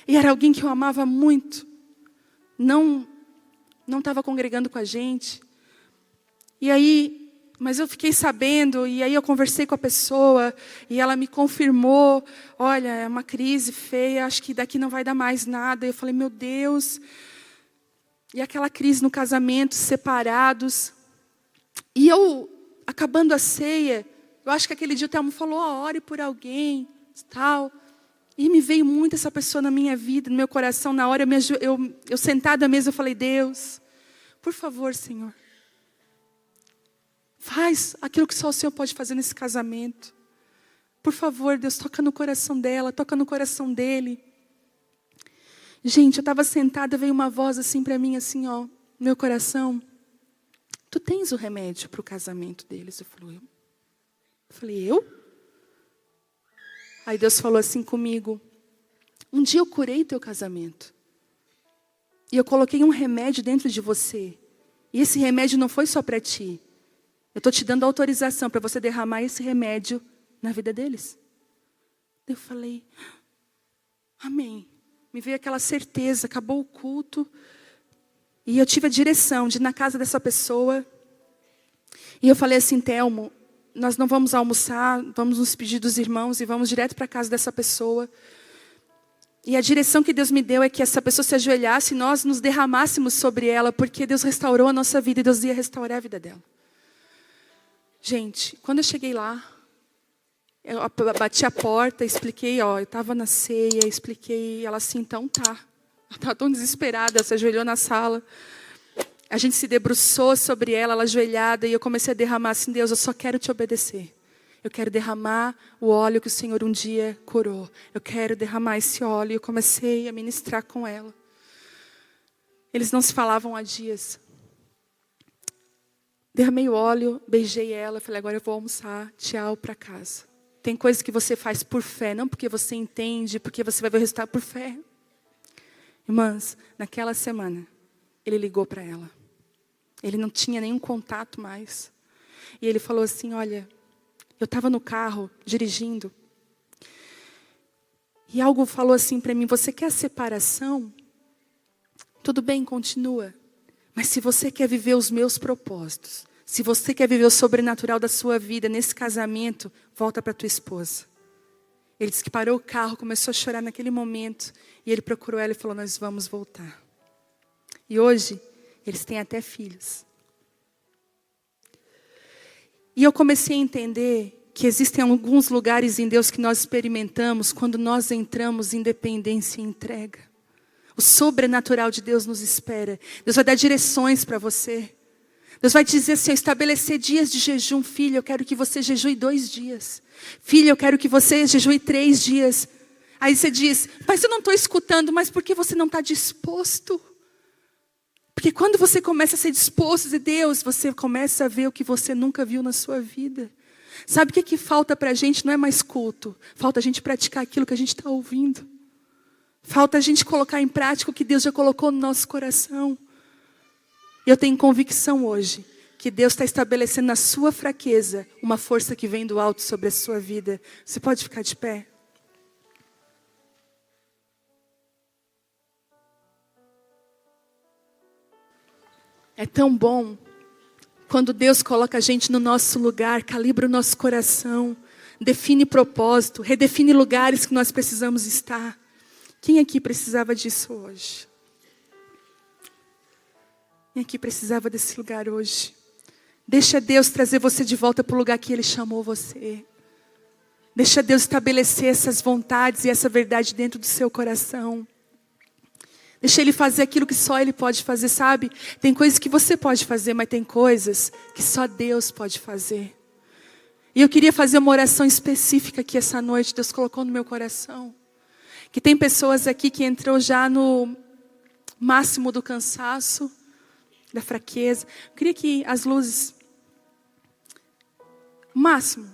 E era alguém que eu amava muito. Não estava congregando com a gente. E aí, Mas eu fiquei sabendo, e aí eu conversei com a pessoa, e ela me confirmou, olha, é uma crise feia, acho que daqui não vai dar mais nada. Eu falei, meu Deus. E aquela crise no casamento, separados. E eu, acabando a ceia, eu acho que aquele dia o Telmo falou, ore por alguém, tal. E me veio muito essa pessoa na minha vida, no meu coração. Na hora, eu sentada mesmo, eu falei, Deus, por favor, Senhor, faz aquilo que só o Senhor pode fazer nesse casamento. Por favor, Deus, toca no coração dela, toca no coração dele. Gente, eu estava sentada, veio uma voz assim para mim, assim, ó, no meu coração. Tu tens o remédio para o casamento deles? Eu falei, eu? Aí Deus falou assim comigo, um dia eu curei teu casamento. E eu coloquei um remédio dentro de você. E esse remédio não foi só para ti. Eu estou te dando autorização para você derramar esse remédio na vida deles. Eu falei, amém. Me veio aquela certeza, acabou o culto. E eu tive a direção de ir na casa dessa pessoa. E eu falei assim, Telmo, nós não vamos almoçar, vamos nos pedir dos irmãos e vamos direto para a casa dessa pessoa. E a direção que Deus me deu é que essa pessoa se ajoelhasse e nós nos derramássemos sobre ela, porque Deus restaurou a nossa vida e Deus ia restaurar a vida dela. Gente, quando eu cheguei lá, eu bati a porta, expliquei, ó, eu estava na ceia, expliquei, ela assim, então tá. Ela estava tão desesperada, ela se ajoelhou na sala. A gente se debruçou sobre ela ajoelhada, e eu comecei a derramar assim, Deus, eu só quero te obedecer. Eu quero derramar o óleo que o Senhor um dia curou. Eu quero derramar esse óleo. E eu comecei a ministrar com ela. Eles não se falavam há dias. Derramei o óleo, beijei ela, falei, agora eu vou almoçar, tchau, para casa. Tem coisas que você faz por fé, não porque você entende, porque você vai ver o resultado por fé. Irmãs, naquela semana, ele ligou para ela. Ele não tinha nenhum contato mais. E ele falou assim, olha, eu estava no carro, dirigindo. E algo falou assim para mim, você quer a separação? Tudo bem, continua. Mas se você quer viver os meus propósitos, se você quer viver o sobrenatural da sua vida nesse casamento, volta para tua esposa. Ele disse que parou o carro, começou a chorar naquele momento. E ele procurou ela e falou, nós vamos voltar. E hoje, eles têm até filhos. E eu comecei a entender que existem alguns lugares em Deus que nós experimentamos quando nós entramos em dependência e entrega. O sobrenatural de Deus nos espera. Deus vai dar direções para você. Deus vai dizer assim, estabelecer dias de jejum. Filho, eu quero que você jejue 2 dias. Filho, eu quero que você jejue 3 dias. Aí você diz, mas eu não estou escutando, mas por que você não está disposto? Porque quando você começa a ser disposto de Deus, você começa a ver o que você nunca viu na sua vida. Sabe o que falta para a gente? Não é mais culto. Falta a gente praticar aquilo que a gente está ouvindo. Falta a gente colocar em prática o que Deus já colocou no nosso coração. Eu tenho convicção hoje que Deus está estabelecendo na sua fraqueza uma força que vem do alto sobre a sua vida. Você pode ficar de pé? É tão bom quando Deus coloca a gente no nosso lugar, calibra o nosso coração, define propósito, redefine lugares que nós precisamos estar. Quem aqui precisava disso hoje? Quem aqui precisava desse lugar hoje? Deixa Deus trazer você de volta para o lugar que Ele chamou você. Deixa Deus estabelecer essas vontades e essa verdade dentro do seu coração. Deixa Ele fazer aquilo que só Ele pode fazer, sabe? Tem coisas que você pode fazer, mas tem coisas que só Deus pode fazer. E eu queria fazer uma oração específica aqui essa noite, Deus colocou no meu coração. Que tem pessoas aqui que entrou já no máximo do cansaço, da fraqueza. Eu queria que as luzes... Máximo,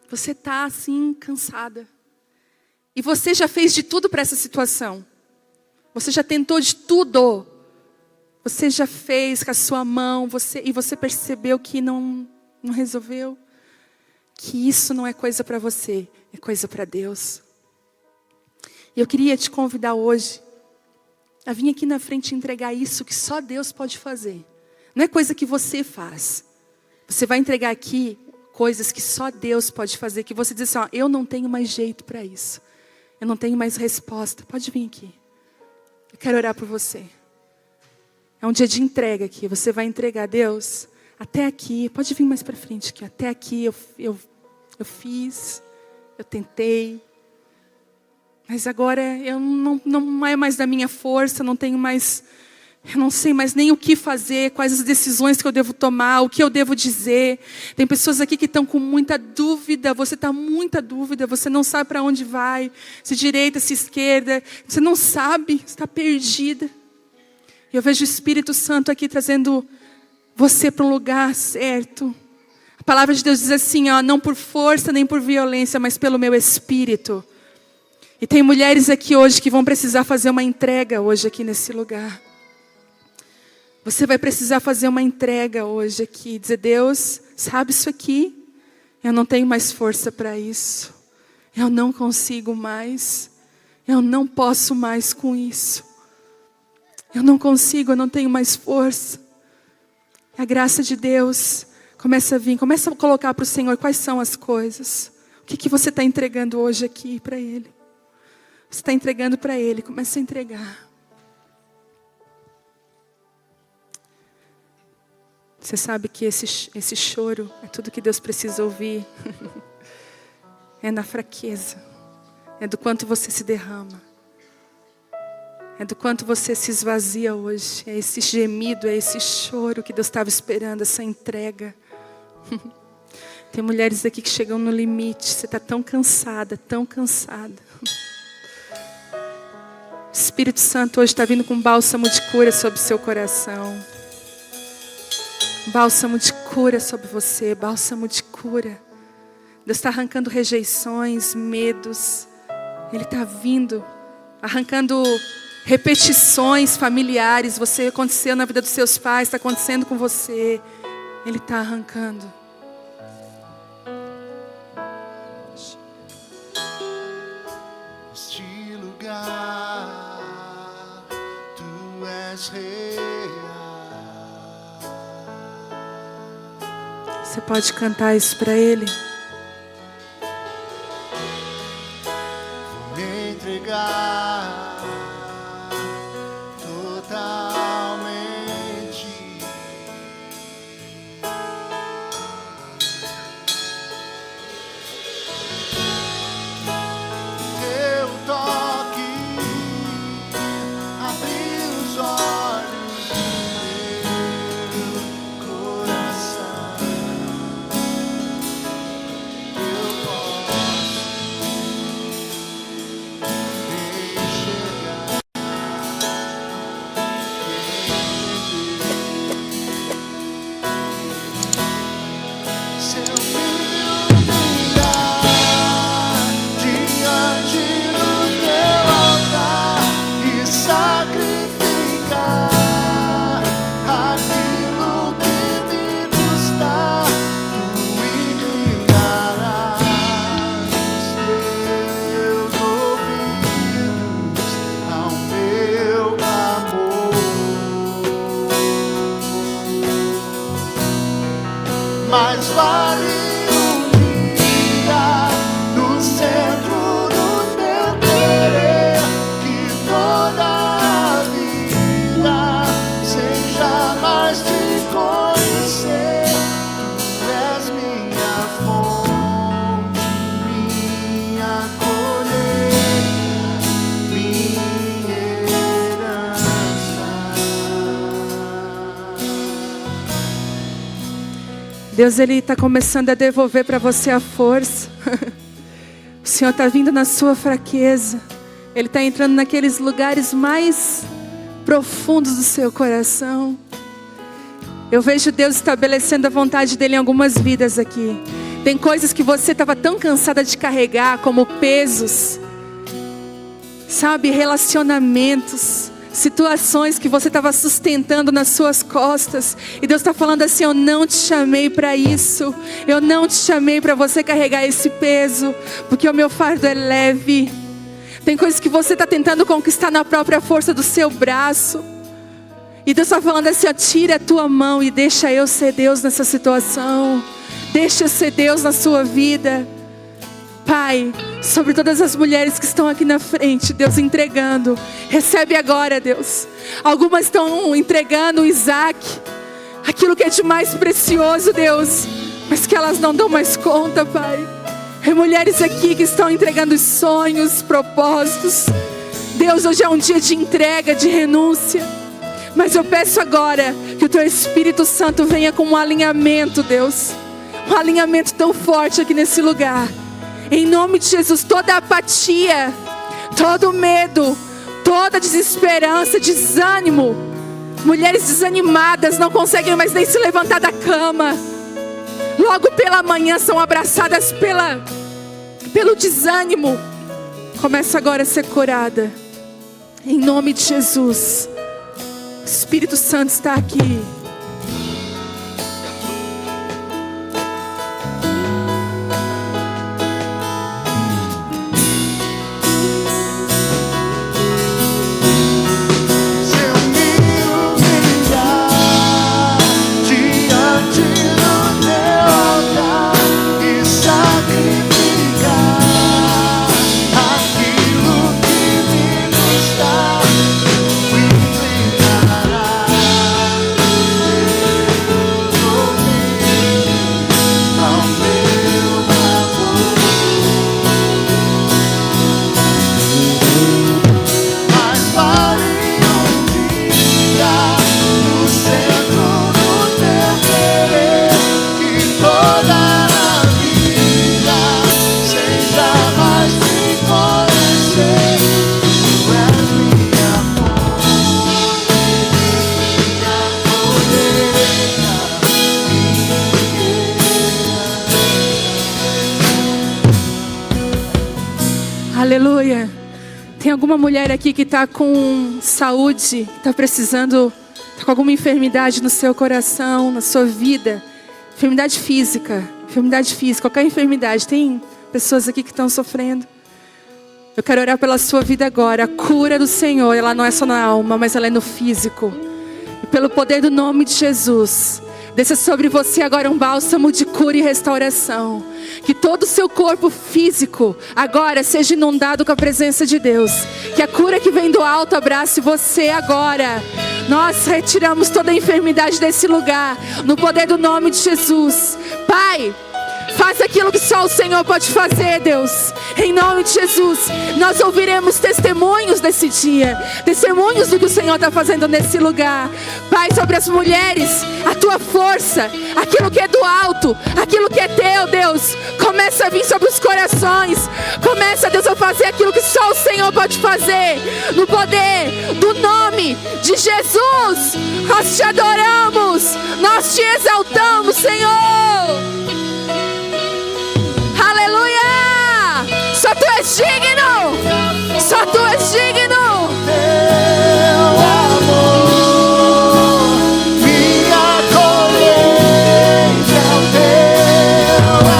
você está assim, cansada. E você já fez de tudo para essa situação. Você já tentou de tudo. Você já fez com a sua mão, e você percebeu que não resolveu. Que isso não é coisa para você, é coisa para Deus. E eu queria te convidar hoje a vir aqui na frente e entregar isso que só Deus pode fazer. Não é coisa que você faz. Você vai entregar aqui coisas que só Deus pode fazer, que você diz assim, ó, eu não tenho mais jeito para isso. Eu não tenho mais resposta. Pode vir aqui. Eu quero orar por você. É um dia de entrega aqui. Você vai entregar a Deus. Até aqui, pode vir mais para frente aqui. Até aqui eu fiz, eu tentei. Mas agora eu não é mais da minha força, eu não sei mais nem o que fazer, quais as decisões que eu devo tomar, o que eu devo dizer. Tem pessoas aqui que estão com muita dúvida, você está muita dúvida, você não sabe para onde vai, se direita, se esquerda, você não sabe, você está perdida. E eu vejo o Espírito Santo aqui trazendo você para um lugar certo. A palavra de Deus diz assim, ó, não por força nem por violência, mas pelo meu Espírito. E tem mulheres aqui hoje que vão precisar fazer uma entrega hoje aqui nesse lugar. Você vai precisar fazer uma entrega hoje aqui. Dizer, Deus, sabe isso aqui? Eu não tenho mais força para isso. Eu não consigo mais. Eu não posso mais com isso. Eu não consigo, eu não tenho mais força. A graça de Deus começa a vir. Começa a colocar para o Senhor quais são as coisas. O que você está entregando hoje aqui para Ele? Você está entregando para Ele. Começa a entregar. Você sabe que esse choro é tudo que Deus precisa ouvir. É na fraqueza. É do quanto você se derrama. É do quanto você se esvazia hoje. É esse gemido, é esse choro que Deus estava esperando, essa entrega. Tem mulheres aqui que chegam no limite. Você está tão cansada, tão cansada. O Espírito Santo hoje está vindo com bálsamo de cura sobre o seu coração. Bálsamo de cura sobre você, bálsamo de cura. Deus está arrancando rejeições, medos. Ele está vindo, arrancando repetições familiares. Você aconteceu na vida dos seus pais, está acontecendo com você. Ele está arrancando. Este lugar, tu és real. Você pode cantar isso para Ele? Vou me entregar totalmente. Teu toque abriu os olhos do meu coração. Eu posso enxergar seu filho brilhar diante do teu altar e sacrificar aquilo que me custa. Tu inclinarás teus ouvidos ao meu clamor. Mas vale um dia no centro do teu querer, que toda a vida seja mais te conhecer. Tu és minha fonte, minha colheita, minha herança. Deus, Ele está começando a devolver para você a força. O Senhor está vindo na sua fraqueza. Ele está entrando naqueles lugares mais profundos do seu coração. Eu vejo Deus estabelecendo a vontade dEle em algumas vidas aqui. Tem coisas que você estava tão cansada de carregar, como pesos, sabe, relacionamentos, situações que você estava sustentando nas suas costas. E Deus está falando assim, eu não te chamei para isso. Eu não te chamei para você carregar esse peso, porque o meu fardo é leve. Tem coisas que você está tentando conquistar na própria força do seu braço. E Deus está falando assim, ó, tira a tua mão e deixa eu ser Deus nessa situação. Deixa eu ser Deus na sua vida. Pai, sobre todas as mulheres que estão aqui na frente, Deus entregando. Recebe agora, Deus. Algumas estão entregando o Isaac, aquilo que é de mais precioso, Deus, mas que elas não dão mais conta, Pai. Tem mulheres aqui que estão entregando os sonhos, propósitos. Deus, hoje é um dia de entrega, de renúncia. Mas eu peço agora que o Teu Espírito Santo venha com um alinhamento, Deus. Um alinhamento tão forte aqui nesse lugar. Em nome de Jesus, toda apatia, todo medo, toda desesperança, desânimo. Mulheres desanimadas não conseguem mais nem se levantar da cama. Logo pela manhã são abraçadas pelo desânimo. Começa agora a ser curada. Em nome de Jesus. O Espírito Santo está aqui. Aleluia. Tem alguma mulher aqui que está com saúde, está precisando, está com alguma enfermidade no seu coração, na sua vida? Enfermidade física, qualquer enfermidade. Tem pessoas aqui que estão sofrendo. Eu quero orar pela sua vida agora. A cura do Senhor, ela não é só na alma, mas ela é no físico. E pelo poder do nome de Jesus, desça sobre você agora um bálsamo de cura e restauração. Que todo o seu corpo físico agora seja inundado com a presença de Deus. Que a cura que vem do alto abrace você agora. Nós retiramos toda a enfermidade desse lugar, no poder do nome de Jesus. Pai, faz aquilo que só o Senhor pode fazer, Deus. Em nome de Jesus, nós ouviremos testemunhos desse dia. Testemunhos do que o Senhor está fazendo nesse lugar. Pai, sobre as mulheres, a Tua força, aquilo que é do alto, aquilo que é Teu, Deus, começa a vir sobre os corações. Começa, Deus, a fazer aquilo que só o Senhor pode fazer. No poder do nome de Jesus, nós Te adoramos, nós Te exaltamos, Senhor. Aleluia! Só Tu és digno! Só Tu és digno! Teu amor, minha colheita é o Teu amor,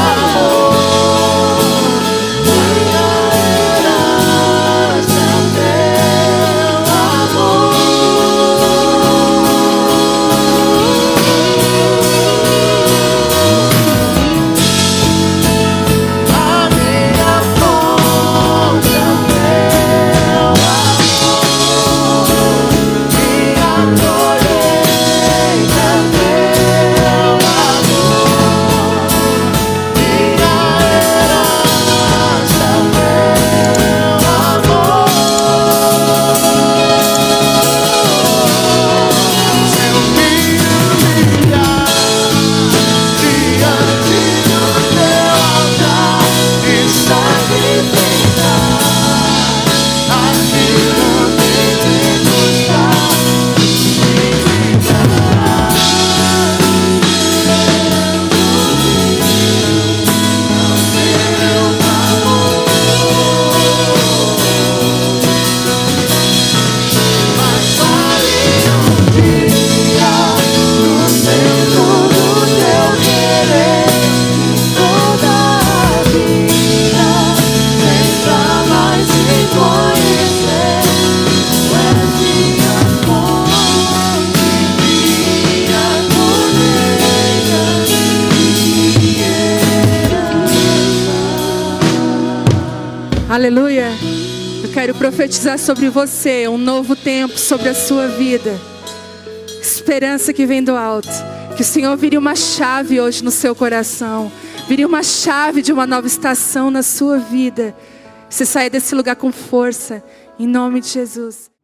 minha herança é o Teu amor. A minha fonte é o Teu amor. Aleluia. Eu quero profetizar sobre você um novo tempo sobre a sua vida. Esperança que vem do alto. Que o Senhor vire uma chave hoje no seu coração. Vire uma chave de uma nova estação na sua vida. Você saia desse lugar com força. Em nome de Jesus.